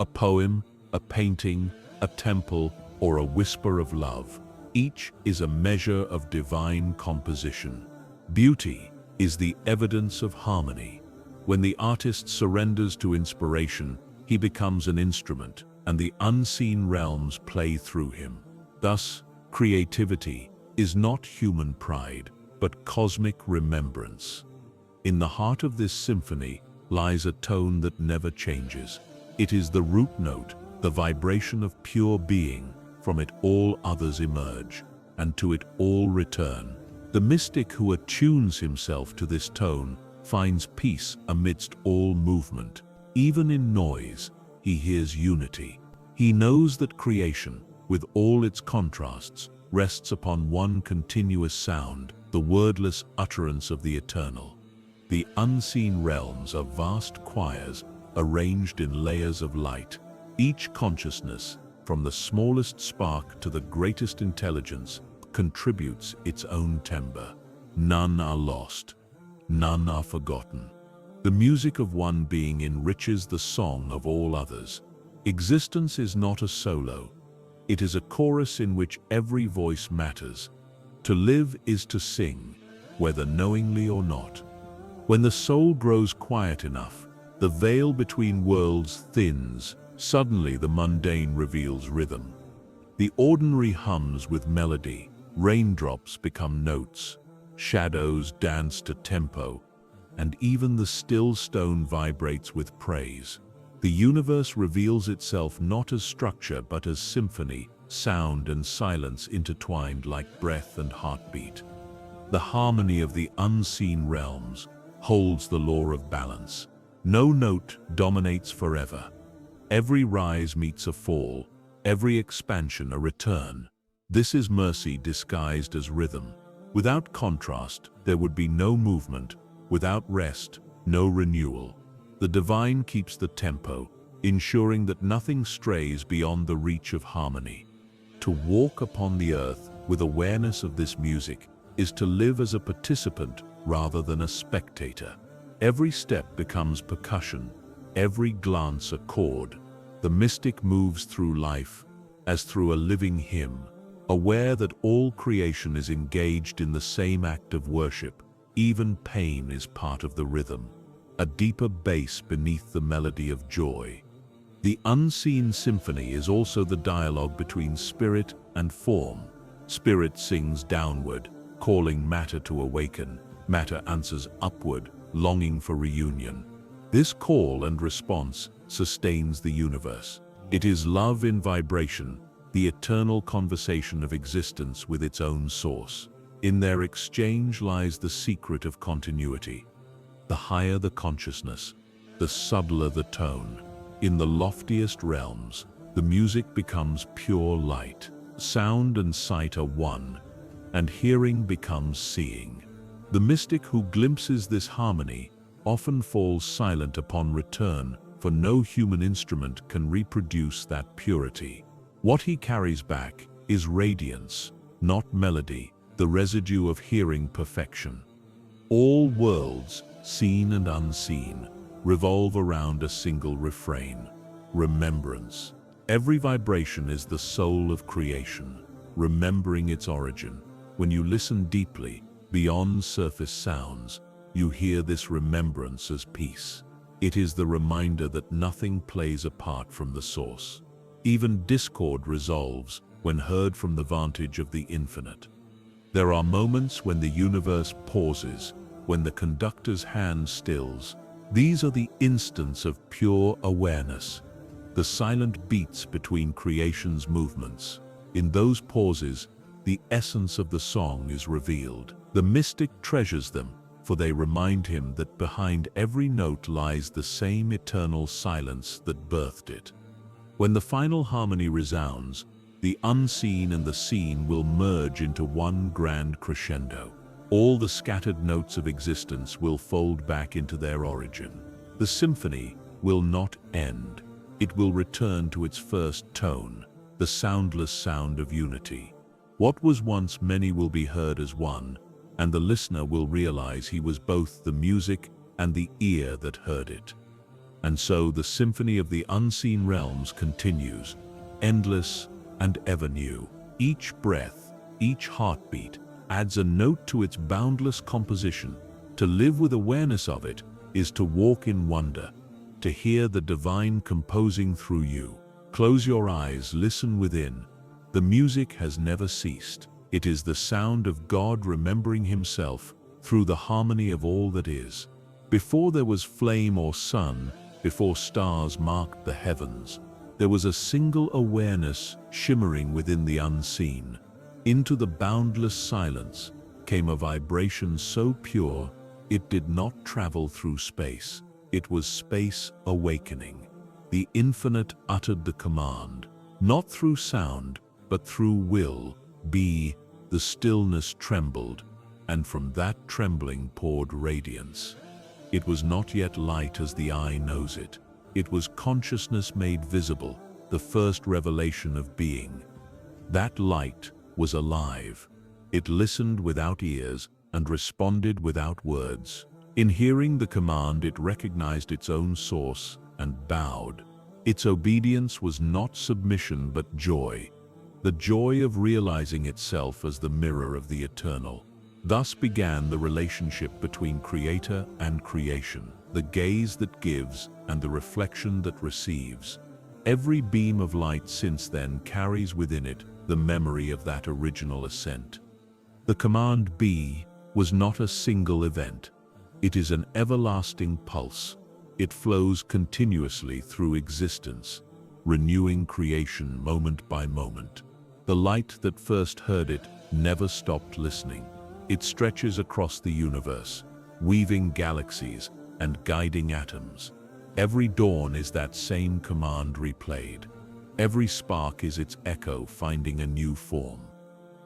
A poem, a painting, a temple, or a whisper of love. Each is a measure of divine composition. Beauty is the evidence of harmony. When the artist surrenders to inspiration, he becomes an instrument, and the unseen realms play through him. Thus, creativity is not human pride, but cosmic remembrance. In the heart of this symphony lies a tone that never changes. It is the root note, the vibration of pure being. From it all others emerge, and to it all return. The mystic who attunes himself to this tone finds peace amidst all movement. Even in noise, he hears unity. He knows that creation, with all its contrasts, rests upon one continuous sound, the wordless utterance of the eternal. The unseen realms are vast choirs arranged in layers of light. Each consciousness, from the smallest spark to the greatest intelligence, contributes its own timbre. None are lost, none are forgotten. The music of one being enriches the song of all others. Existence is not a solo. It is a chorus in which every voice matters. To live is to sing, whether knowingly or not. When the soul grows quiet enough, the veil between worlds thins. Suddenly the mundane reveals rhythm. The ordinary hums with melody, raindrops become notes, shadows dance to tempo, and even the still stone vibrates with praise. The universe reveals itself not as structure but as symphony, sound and silence intertwined like breath and heartbeat. The harmony of the unseen realms holds the law of balance. No note dominates forever. Every rise meets a fall, every expansion a return. This is mercy disguised as rhythm. Without contrast, there would be no movement. Without rest, no renewal. The divine keeps the tempo, ensuring that nothing strays beyond the reach of harmony. To walk upon the earth with awareness of this music is to live as a participant rather than a spectator. Every step becomes percussion, every glance a chord. The mystic moves through life as through a living hymn, aware that all creation is engaged in the same act of worship. Even pain is part of the rhythm, a deeper bass beneath the melody of joy. The unseen symphony is also the dialogue between spirit and form. Spirit sings downward, calling matter to awaken. Matter answers upward, longing for reunion. This call and response sustains the universe. It is love in vibration, the eternal conversation of existence with its own source. In their exchange lies the secret of continuity. The higher the consciousness, the subtler the tone. In the loftiest realms, the music becomes pure light. Sound and sight are one, and hearing becomes seeing. The mystic who glimpses this harmony often falls silent upon return, for no human instrument can reproduce that purity. What he carries back is radiance, not melody, the residue of hearing perfection. All worlds, seen and unseen, revolve around a single refrain: remembrance. Every vibration is the soul of creation, remembering its origin. When you listen deeply, beyond surface sounds, you hear this remembrance as peace. It is the reminder that nothing plays apart from the source. Even discord resolves when heard from the vantage of the infinite. There are moments when the universe pauses, when the conductor's hand stills. These are the instants of pure awareness, the silent beats between creation's movements. In those pauses, the essence of the song is revealed. The mystic treasures them, for they remind him that behind every note lies the same eternal silence that birthed it. When the final harmony resounds, the unseen and the seen will merge into one grand crescendo. All the scattered notes of existence will fold back into their origin. The symphony will not end. It will return to its first tone, the soundless sound of unity. What was once many will be heard as one, and the listener will realize he was both the music and the ear that heard it. And so the symphony of the unseen realms continues, endless and ever new. Each breath, each heartbeat, adds a note to its boundless composition. To live with awareness of it is to walk in wonder, to hear the divine composing through you. Close your eyes, listen within. The music has never ceased. It is the sound of God remembering himself through the harmony of all that is. Before there was flame or sun, before stars marked the heavens, there was a single awareness shimmering within the unseen. Into the boundless silence came a vibration so pure it did not travel through space. It was space awakening. The infinite uttered the command, not through sound, but through will. Be. The stillness trembled, and from that trembling poured radiance. It was not yet light as the eye knows it. It was consciousness made visible, the first revelation of being. That light was alive. It listened without ears and responded without words. In hearing the command, it recognized its own source and bowed. Its obedience was not submission but joy, the joy of realizing itself as the mirror of the eternal. Thus began the relationship between creator and creation, the gaze that gives and the reflection that receives. Every beam of light since then carries within it the memory of that original ascent. The command be was not a single event. It is an everlasting pulse. It flows continuously through existence, renewing creation moment by moment. The light that first heard it never stopped listening. It stretches across the universe, weaving galaxies and guiding atoms. Every dawn is that same command replayed. Every spark is its echo finding a new form.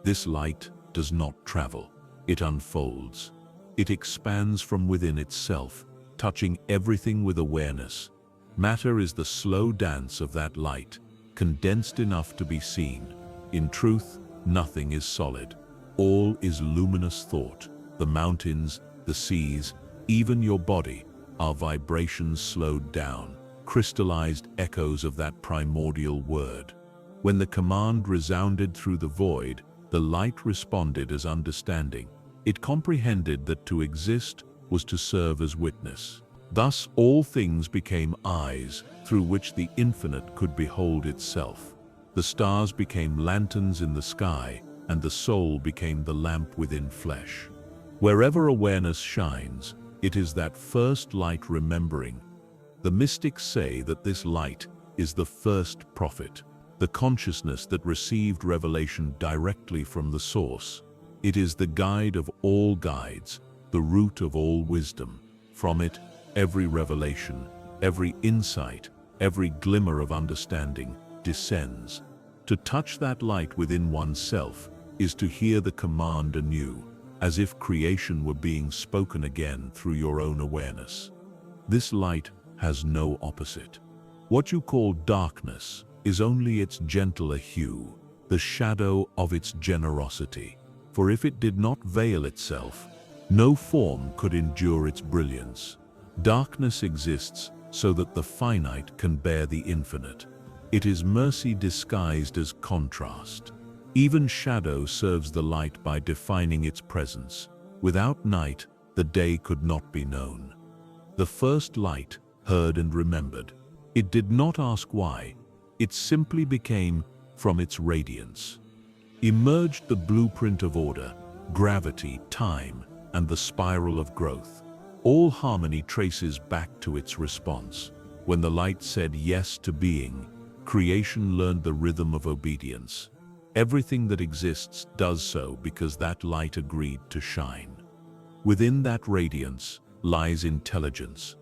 This light does not travel, it unfolds. It expands from within itself, touching everything with awareness. Matter is the slow dance of that light, condensed enough to be seen. In truth, nothing is solid. All is luminous thought. The mountains, the seas, even your body, are vibrations slowed down, crystallized echoes of that primordial word. When the command resounded through the void, the light responded as understanding. It comprehended that to exist was to serve as witness. Thus all things became eyes through which the infinite could behold itself. The stars became lanterns in the sky, and the soul became the lamp within flesh. Wherever awareness shines, it is that first light remembering. The mystics say that this light is the first prophet, the consciousness that received revelation directly from the source. It is the guide of all guides, the root of all wisdom. From it, every revelation, every insight, every glimmer of understanding descends. To touch that light within oneself is to hear the command anew, as if creation were being spoken again through your own awareness. This light has no opposite. What you call darkness is only its gentler hue, the shadow of its generosity. For if it did not veil itself, no form could endure its brilliance. Darkness exists so that the finite can bear the infinite. It is mercy disguised as contrast. Even shadow serves the light by defining its presence. Without night, the day could not be known. The first light heard and remembered. It did not ask why. It simply became from its radiance. Emerged the blueprint of order, gravity, time, and the spiral of growth. All harmony traces back to its response. When the light said yes to being, creation learned the rhythm of obedience. Everything that exists does so because that light agreed to shine. Within that radiance lies intelligence.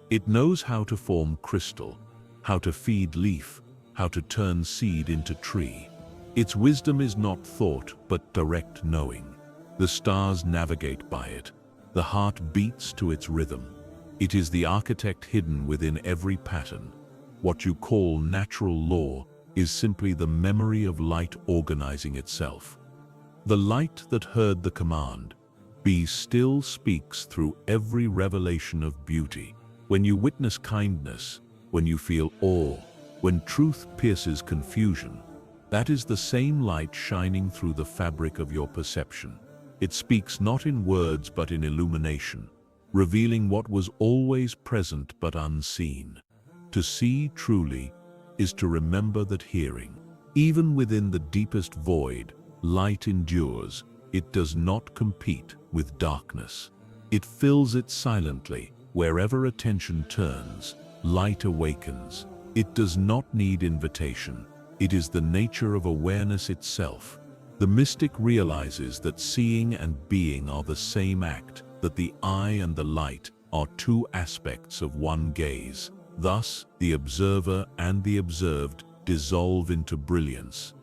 It knows how to form crystal, how to feed leaf, how to turn seed into tree. Its wisdom is not thought, but direct knowing. The stars navigate by it. The heart beats to its rhythm. It is the architect hidden within every pattern. What you call natural law is simply the memory of light organizing itself. The light that heard the command, "Be still," speaks through every revelation of beauty. When you witness kindness, when you feel awe, when truth pierces confusion, that is the same light shining through the fabric of your perception. It speaks not in words but in illumination, revealing what was always present but unseen. To see truly is to remember that hearing. Even within the deepest void, light endures. It does not compete with darkness. It fills it silently. Wherever attention turns, light awakens. It does not need invitation. It is the nature of awareness itself. The mystic realizes that seeing and being are the same act, that the eye and the light are two aspects of one gaze. Thus, the observer and the observed dissolve into brilliance.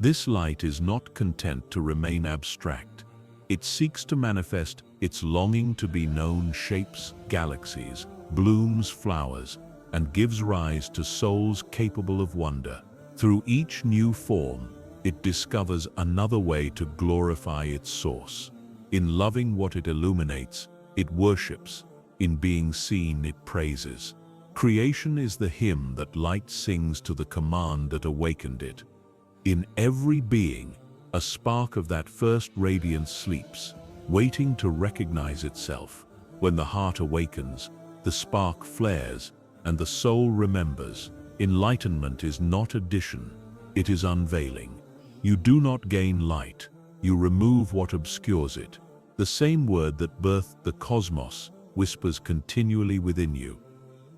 This light is not content to remain abstract. It seeks to manifest its longing to be known, shapes galaxies, blooms flowers, and gives rise to souls capable of wonder. Through each new form, it discovers another way to glorify its source. In loving what it illuminates, it worships. In being seen, it praises. Creation is the hymn that light sings to the command that awakened it. In every being, a spark of that first radiance sleeps, waiting to recognize itself. When the heart awakens, the spark flares, and the soul remembers. Enlightenment is not addition, it is unveiling. You do not gain light, you remove what obscures it. The same word that birthed the cosmos whispers continually within you.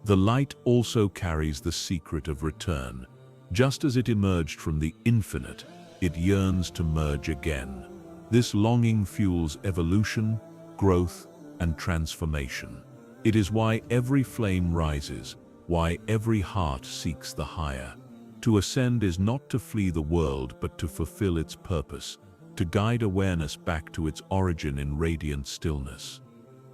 The light also carries the secret of return. Just as it emerged from the infinite, it yearns to merge again. This longing fuels evolution, growth, and transformation. It is why every flame rises, why every heart seeks the higher. To ascend is not to flee the world, but to fulfill its purpose, to guide awareness back to its origin in radiant stillness.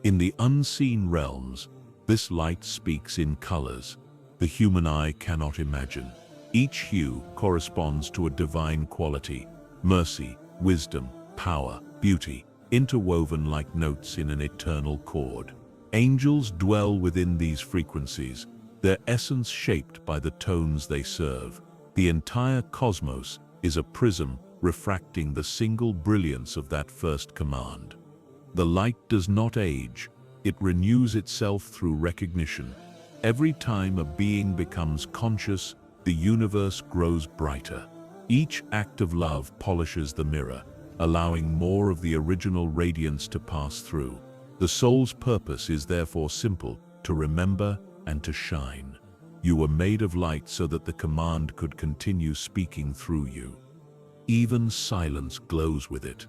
In the unseen realms, this light speaks in colors the human eye cannot imagine. Each hue corresponds to a divine quality: mercy, wisdom, power, beauty, interwoven like notes in an eternal chord. Angels dwell within these frequencies, their essence shaped by the tones they serve. The entire cosmos is a prism refracting the single brilliance of that first command. The light does not age, it renews itself through recognition. Every time a being becomes conscious, the universe grows brighter. Each act of love polishes the mirror, allowing more of the original radiance to pass through. The soul's purpose is therefore simple: to remember and to shine. You were made of light so that the command could continue speaking through you. Even silence glows with it.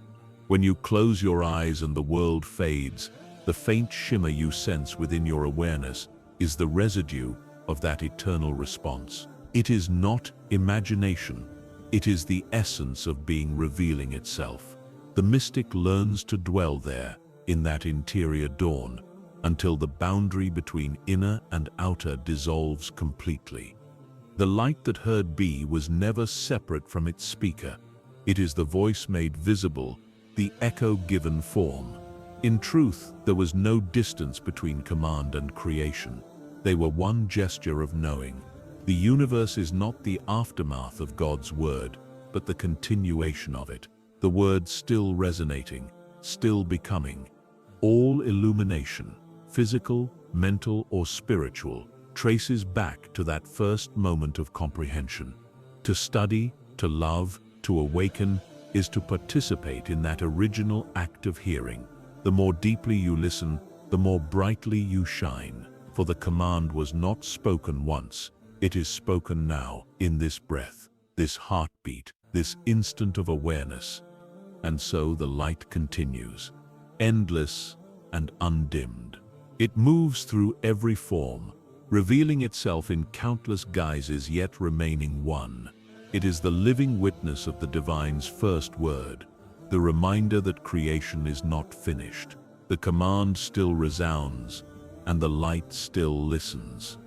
When you close your eyes and the world fades, the faint shimmer you sense within your awareness is the residue of that eternal response. It is not imagination. It is the essence of being revealing itself. The mystic learns to dwell there, in that interior dawn, until the boundary between inner and outer dissolves completely. The light that heard B was never separate from its speaker. It is the voice made visible, the echo given form. In truth, there was no distance between command and creation. They were one gesture of knowing. The universe is not the aftermath of God's word, but the continuation of it. The word still resonating, still becoming. All illumination, physical, mental, or spiritual, traces back to that first moment of comprehension. To study, to love, to awaken, is to participate in that original act of hearing. The more deeply you listen, the more brightly you shine. For the command was not spoken once, it is spoken now, in this breath, this heartbeat, this instant of awareness. And so the light continues, endless and undimmed. It moves through every form, revealing itself in countless guises, yet remaining one. It is the living witness of the divine's first word, the reminder that creation is not finished. The command still resounds, and the light still listens.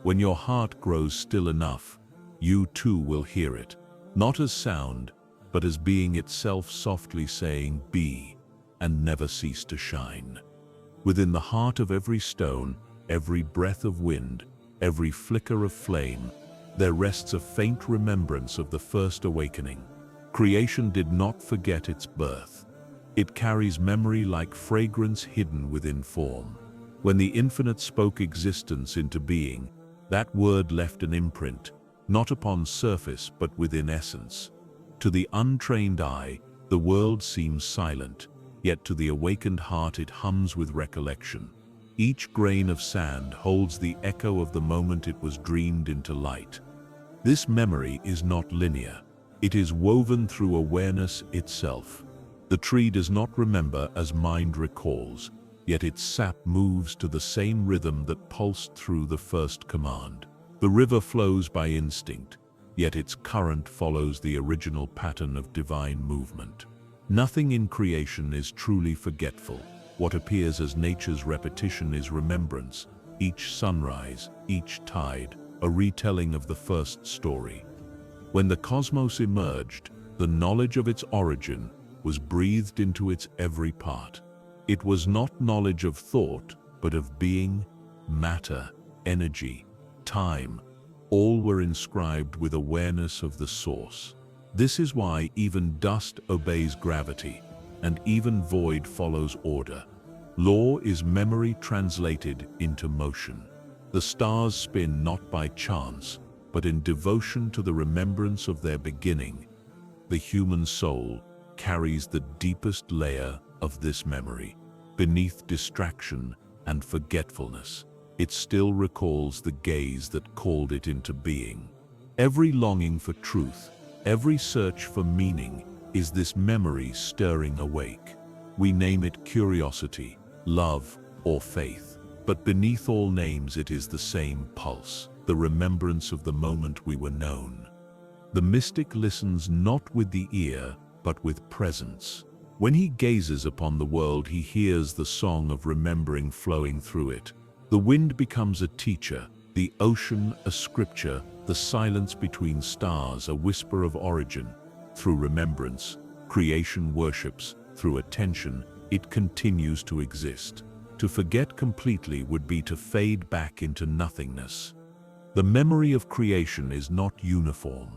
When your heart grows still enough, you too will hear it, not as sound, but as being itself softly saying, "Be," and never cease to shine. Within the heart of every stone, every breath of wind, every flicker of flame, there rests a faint remembrance of the first awakening. Creation did not forget its birth. It carries memory like fragrance hidden within form. When the infinite spoke existence into being, that word left an imprint, not upon surface but within essence. To the untrained eye, the world seems silent, yet to the awakened heart it hums with recollection. Each grain of sand holds the echo of the moment it was dreamed into light. This memory is not linear. It is woven through awareness itself. The tree does not remember as mind recalls, yet its sap moves to the same rhythm that pulsed through the first command. The river flows by instinct, yet its current follows the original pattern of divine movement. Nothing in creation is truly forgetful. What appears as nature's repetition is remembrance, each sunrise, each tide, a retelling of the first story. When the cosmos emerged, the knowledge of its origin was breathed into its every part. It was not knowledge of thought, but of being, matter, energy, time. All were inscribed with awareness of the source. This is why even dust obeys gravity, and even void follows order. Law is memory translated into motion. The stars spin not by chance, but in devotion to the remembrance of their beginning. The human soul carries the deepest layer of this memory. Beneath distraction and forgetfulness, it still recalls the gaze that called it into being. Every longing for truth, every search for meaning is this memory stirring awake. We name it curiosity, love, or faith. But beneath all names it is the same pulse, the remembrance of the moment we were known. The mystic listens not with the ear, but with presence. When he gazes upon the world, he hears the song of remembering flowing through it. The wind becomes a teacher, the ocean a scripture, the silence between stars a whisper of origin. Through remembrance, creation worships. Through attention, it continues to exist. To forget completely would be to fade back into nothingness. The memory of creation is not uniform.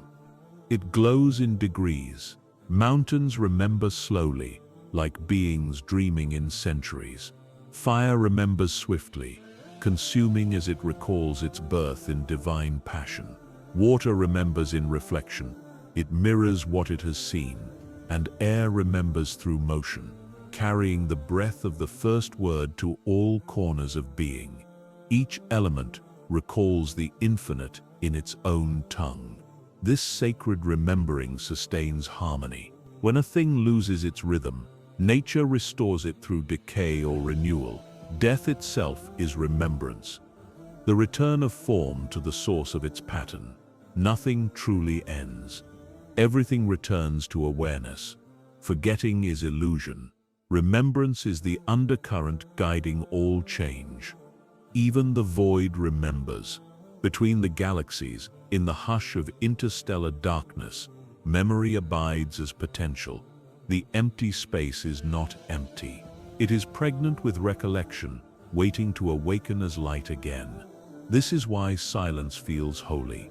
It glows in degrees. Mountains remember slowly, like beings dreaming in centuries. Fire remembers swiftly, consuming as it recalls its birth in divine passion. Water remembers in reflection. It mirrors what it has seen. And air remembers through motion, carrying the breath of the first word to all corners of being. Each element recalls the infinite in its own tongue. This sacred remembering sustains harmony. When a thing loses its rhythm, nature restores it through decay or renewal. Death itself is remembrance, the return of form to the source of its pattern. Nothing truly ends. Everything returns to awareness. Forgetting is illusion. Remembrance is the undercurrent guiding all change. Even the void remembers. Between the galaxies, in the hush of interstellar darkness, memory abides as potential. The empty space is not empty. It is pregnant with recollection, waiting to awaken as light again. This is why silence feels holy.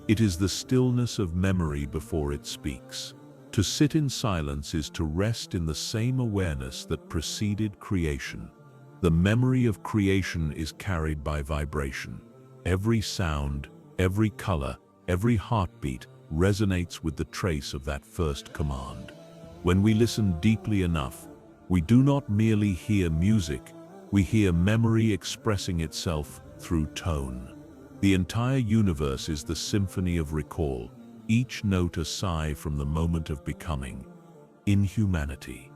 It is the stillness of memory before it speaks. To sit in silence is to rest in the same awareness that preceded creation. The memory of creation is carried by vibration. Every sound, every color, every heartbeat resonates with the trace of that first command. When we listen deeply enough, we do not merely hear music, we hear memory expressing itself through tone. The entire universe is the symphony of recall, each note a sigh from the moment of becoming. In humanity,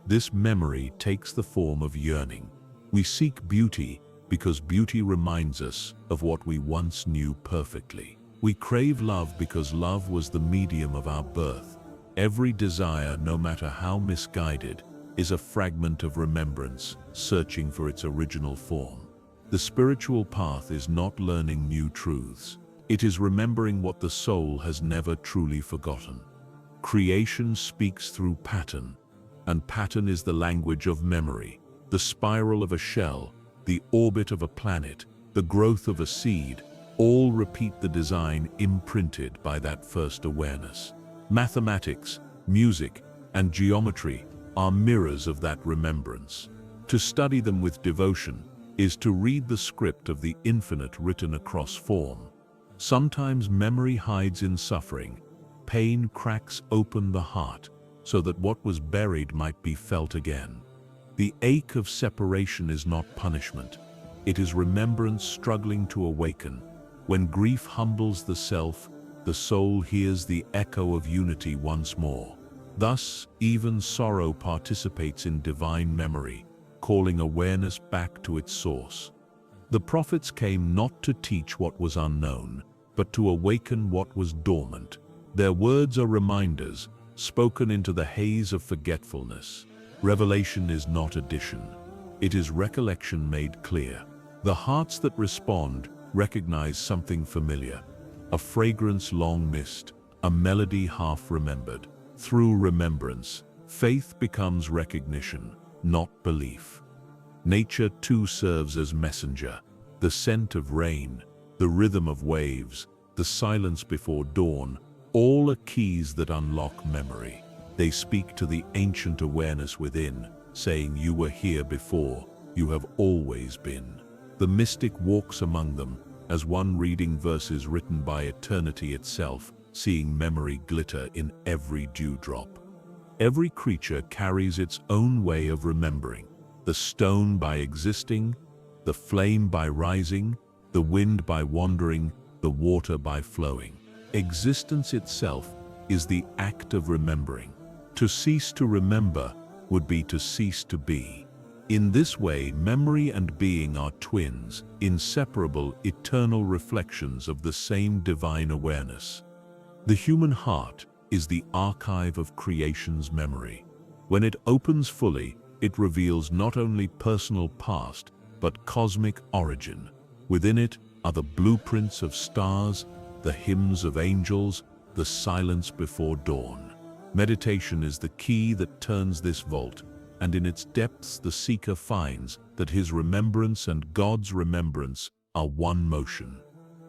this memory takes the form of yearning. We seek beauty because beauty reminds us of what we once knew perfectly. We crave love because love was the medium of our birth. Every desire, no matter how misguided, is a fragment of remembrance, searching for its original form. The spiritual path is not learning new truths. It is remembering what the soul has never truly forgotten. Creation speaks through pattern, and pattern is the language of memory. The spiral of a shell, the orbit of a planet, the growth of a seed, all repeat the design imprinted by that first awareness. Mathematics, music, and geometry are mirrors of that remembrance. To study them with devotion is to read the script of the infinite written across form. Sometimes memory hides in suffering. Pain cracks open the heart so that what was buried might be felt again. The ache of separation is not punishment. It is remembrance struggling to awaken. When grief humbles the self, the soul hears the echo of unity once more. Thus, even sorrow participates in divine memory, calling awareness back to its source. The prophets came not to teach what was unknown, but to awaken what was dormant. Their words are reminders, spoken into the haze of forgetfulness. Revelation is not addition. It is recollection made clear. The hearts that respond recognize something familiar, a fragrance long missed, a melody half remembered. Through remembrance, faith becomes recognition, not belief. Nature too serves as messenger. The scent of rain, the rhythm of waves, the silence before dawn, all are keys that unlock memory. They speak to the ancient awareness within, saying, "You were here before, you have always been." The mystic walks among them, as one reading verses written by eternity itself, seeing memory glitter in every dewdrop. Every creature carries its own way of remembering. The stone by existing, the flame by rising, the wind by wandering, the water by flowing. Existence itself is the act of remembering. To cease to remember would be to cease to be. In this way, memory and being are twins, inseparable, eternal reflections of the same divine awareness. The human heart is the archive of creation's memory. When it opens fully, it reveals not only personal past, but cosmic origin. Within it are the blueprints of stars, the hymns of angels, the silence before dawn. Meditation is the key that turns this vault, and in its depths the seeker finds that his remembrance and God's remembrance are one motion.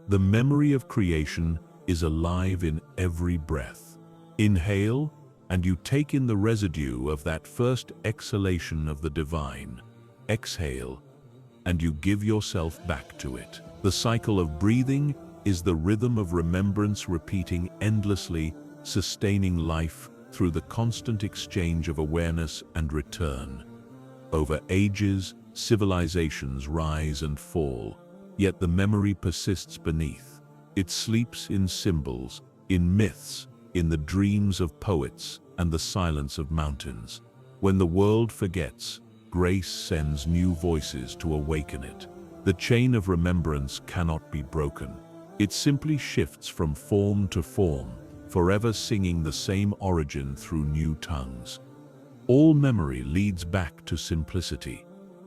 The memory of creation is alive in every breath. Inhale, and you take in the residue of that first exhalation of the divine. Exhale, and you give yourself back to it. The cycle of breathing is the rhythm of remembrance, repeating endlessly, sustaining life through the constant exchange of awareness and return. Over ages, civilizations rise and fall, yet the memory persists beneath. It sleeps in symbols, in myths, in the dreams of poets and the silence of mountains. When the world forgets, grace sends new voices to awaken it. The chain of remembrance cannot be broken. It simply shifts from form to form, forever singing the same origin through new tongues. All memory leads back to simplicity.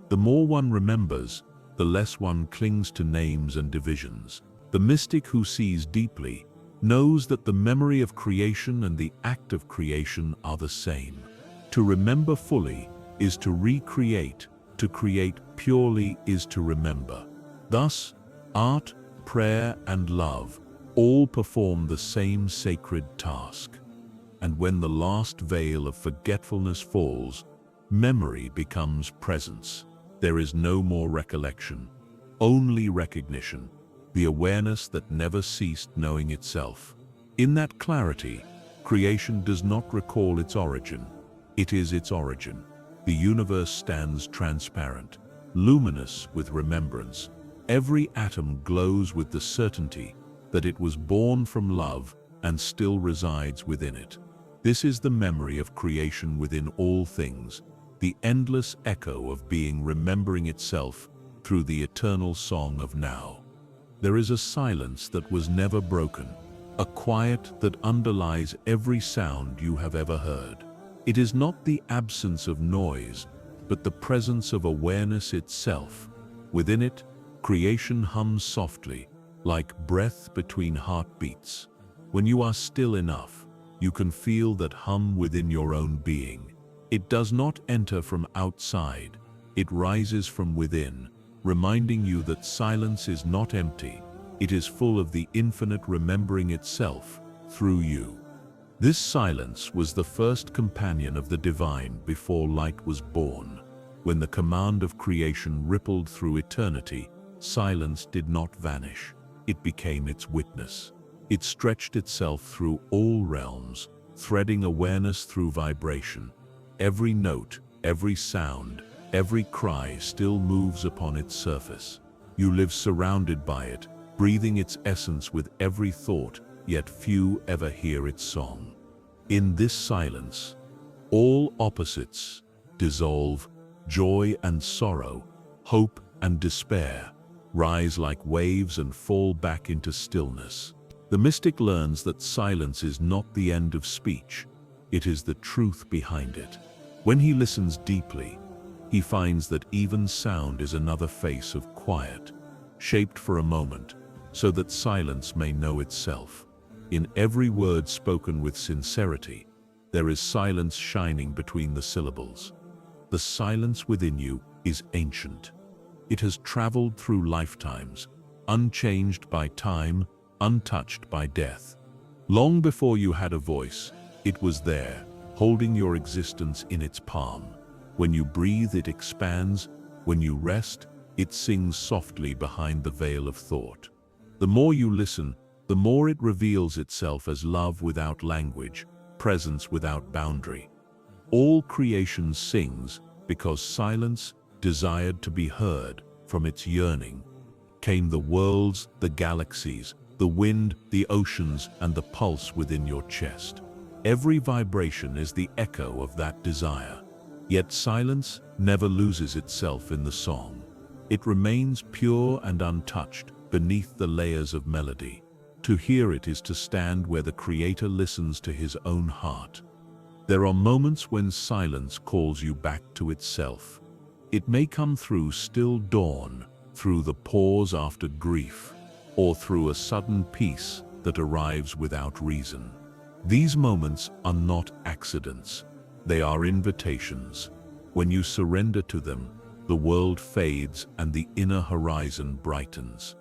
The more one remembers, the less one clings to names and divisions. The mystic who sees deeply knows that the memory of creation and the act of creation are the same. To remember fully is to recreate. To create purely is to remember. Thus, art, prayer, and love all perform the same sacred task. And when the last veil of forgetfulness falls, memory becomes presence. There is no more recollection, only recognition, the awareness that never ceased knowing itself. In that clarity, creation does not recall its origin. It is its origin. The universe stands transparent, luminous with remembrance. Every atom glows with the certainty that it was born from love and still resides within it. This is the memory of creation within all things, the endless echo of being remembering itself through the eternal song of now. There is a silence that was never broken, a quiet that underlies every sound you have ever heard. It is not the absence of noise, but the presence of awareness itself. Within it, creation hums softly, like breath between heartbeats. When you are still enough, you can feel that hum within your own being. It does not enter from outside, it rises from within, reminding you that silence is not empty, it is full of the infinite remembering itself through you. This silence was the first companion of the divine before light was born. When the command of creation rippled through eternity, silence did not vanish. It became its witness. It stretched itself through all realms, threading awareness through vibration. Every note, every sound, every cry still moves upon its surface. You live surrounded by it, breathing its essence with every thought, yet few ever hear its song. In this silence, all opposites dissolve, joy and sorrow, hope and despair, rise like waves and fall back into stillness. The mystic learns that silence is not the end of speech, it is the truth behind it. When he listens deeply, he finds that even sound is another face of quiet, shaped for a moment, so that silence may know itself. In every word spoken with sincerity, there is silence shining between the syllables. The silence within you is ancient. It has traveled through lifetimes, unchanged by time, untouched by death. Long before you had a voice, it was there, holding your existence in its palm. When you breathe, it expands. When you rest, it sings softly behind the veil of thought. The more you listen, the more it reveals itself as love without language, presence without boundary. All creation sings because silence desired to be heard. From its yearning came the worlds, the galaxies, the wind, the oceans, and the pulse within your chest. Every vibration is the echo of that desire. Yet silence never loses itself in the song. It remains pure and untouched beneath the layers of melody. To hear it is to stand where the Creator listens to his own heart. There are moments when silence calls you back to itself. It may come through still dawn, through the pause after grief, or through a sudden peace that arrives without reason. These moments are not accidents. They are invitations. When you surrender to them, the world fades and the inner horizon brightens.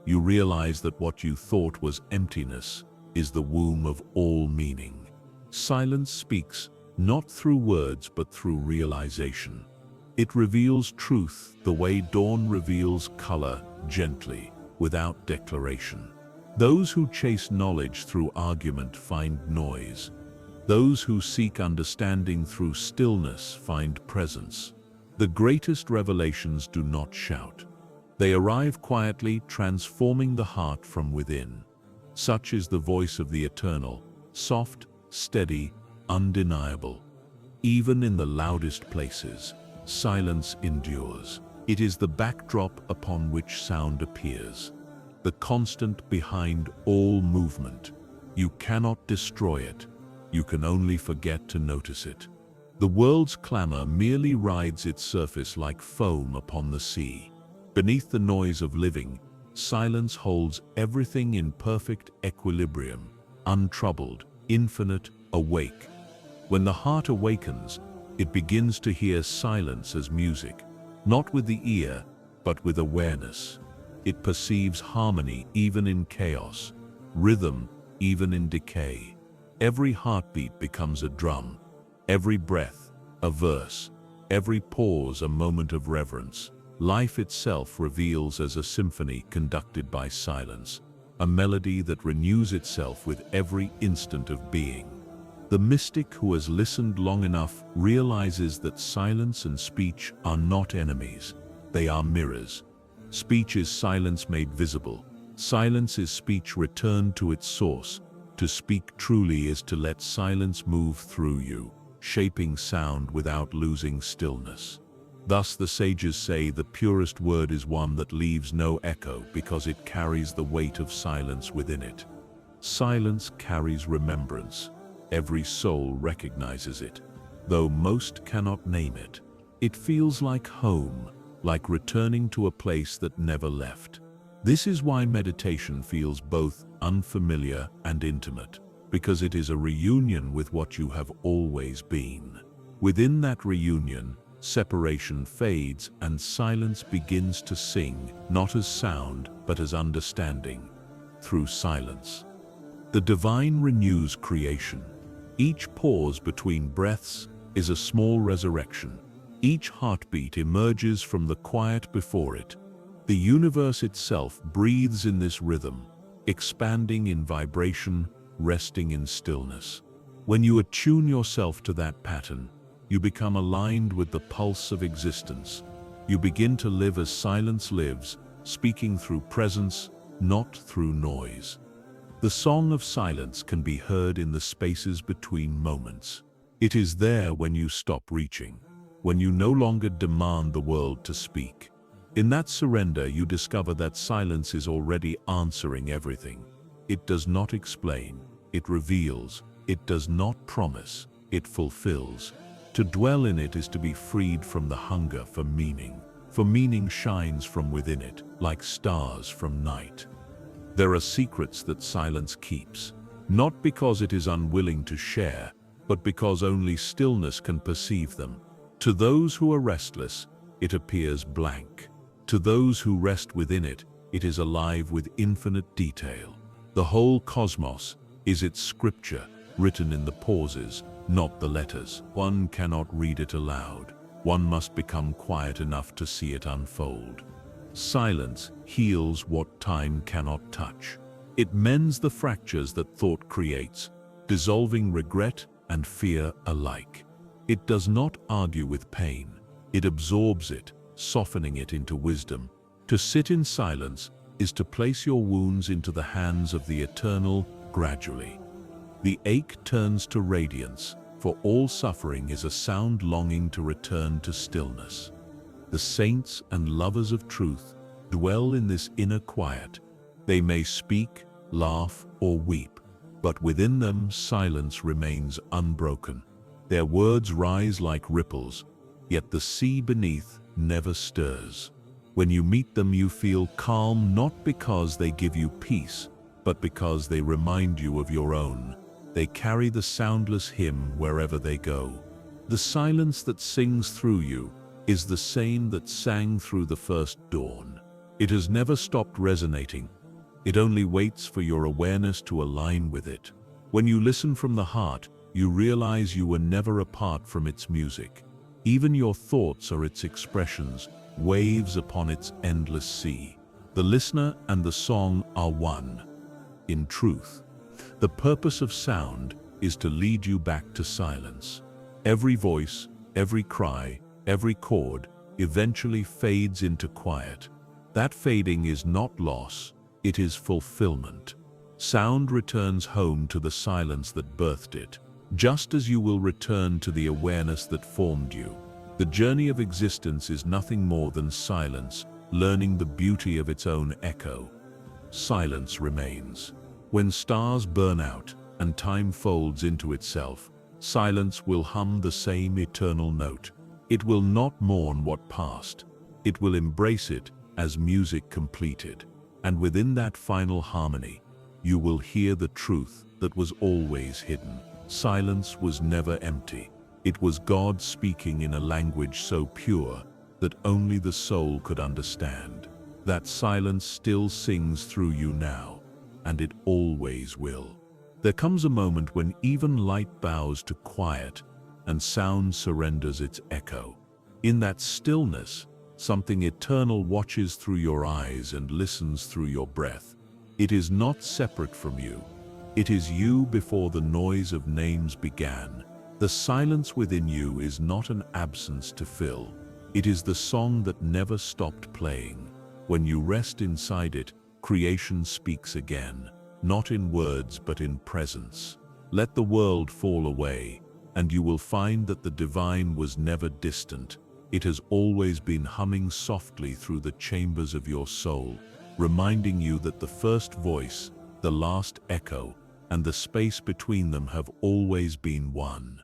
You realize that what you thought was emptiness is the womb of all meaning. Silence speaks, not through words but through realization. It reveals truth the way dawn reveals color, gently, without declaration. Those who chase knowledge through argument find noise. Those who seek understanding through stillness find presence. The greatest revelations do not shout. They arrive quietly, transforming the heart from within. Such is the voice of the Eternal, soft, steady, undeniable. Even in the loudest places, silence endures. It is the backdrop upon which sound appears, the constant behind all movement. You cannot destroy it. You can only forget to notice it. The world's clamor merely rides its surface like foam upon the sea. Beneath the noise of living, silence holds everything in perfect equilibrium, untroubled, infinite, awake. When the heart awakens, it begins to hear silence as music, not with the ear, but with awareness. It perceives harmony even in chaos, rhythm even in decay. Every heartbeat becomes a drum, every breath a verse, every pause a moment of reverence. Life itself reveals as a symphony conducted by silence, a melody that renews itself with every instant of being. The mystic who has listened long enough realizes that silence and speech are not enemies, they are mirrors. Speech is silence made visible. Silence is speech returned to its source. To speak truly is to let silence move through you, shaping sound without losing stillness. Thus the sages say the purest word is one that leaves no echo because it carries the weight of silence within it. Silence carries remembrance. Every soul recognizes it, though most cannot name it. It feels like home, like returning to a place that never left. This is why meditation feels both unfamiliar and intimate, because it is a reunion with what you have always been. Within that reunion, separation fades and silence begins to sing, not as sound, but as understanding. Through silence, the divine renews creation. Each pause between breaths is a small resurrection. Each heartbeat emerges from the quiet before it. The universe itself breathes in this rhythm, expanding in vibration, resting in stillness. When you attune yourself to that pattern, you become aligned with the pulse of existence. You begin to live as silence lives, speaking through presence, not through noise. The song of silence can be heard in the spaces between moments. It is there when you stop reaching, when you no longer demand the world to speak. In that surrender, you discover that silence is already answering everything. It does not explain, it reveals. It does not promise, it fulfills. To dwell in it is to be freed from the hunger for meaning. For meaning shines from within it, like stars from night. There are secrets that silence keeps, not because it is unwilling to share, but because only stillness can perceive them. To those who are restless, it appears blank. To those who rest within it, it is alive with infinite detail. The whole cosmos is its scripture, written in the pauses, not the letters. One cannot read it aloud. One must become quiet enough to see it unfold. Silence heals what time cannot touch. It mends the fractures that thought creates, dissolving regret and fear alike. It does not argue with pain. It absorbs it, softening it into wisdom. To sit in silence is to place your wounds into the hands of the Eternal gradually. The ache turns to radiance, for all suffering is a sound longing to return to stillness. The saints and lovers of truth dwell in this inner quiet. They may speak, laugh, or weep, but within them silence remains unbroken. Their words rise like ripples, yet the sea beneath never stirs. When you meet them, you feel calm, not because they give you peace, but because they remind you of your own. They carry the soundless hymn wherever they go. The silence that sings through you is the same that sang through the first dawn. It has never stopped resonating. It only waits for your awareness to align with it. When you listen from the heart, you realize you were never apart from its music. Even your thoughts are its expressions, waves upon its endless sea. The listener and the song are one. In truth, the purpose of sound is to lead you back to silence. Every voice, every cry, every chord eventually fades into quiet. That fading is not loss, it is fulfillment. Sound returns home to the silence that birthed it, just as you will return to the awareness that formed you. The journey of existence is nothing more than silence, learning the beauty of its own echo. Silence remains. When stars burn out and time folds into itself, silence will hum the same eternal note. It will not mourn what passed. It will embrace it as music completed. And within that final harmony, you will hear the truth that was always hidden. Silence was never empty. It was God speaking in a language so pure that only the soul could understand. That silence still sings through you now, and it always will. There comes a moment when even light bows to quiet and sound surrenders its echo. In that stillness, something eternal watches through your eyes and listens through your breath. It is not separate from you. It is you before the noise of names began. The silence within you is not an absence to fill. It is the song that never stopped playing. When you rest inside it, creation speaks again, not in words but in presence. Let the world fall away, and you will find that the divine was never distant. It has always been humming softly through the chambers of your soul, reminding you that the first voice, the last echo, and the space between them have always been one.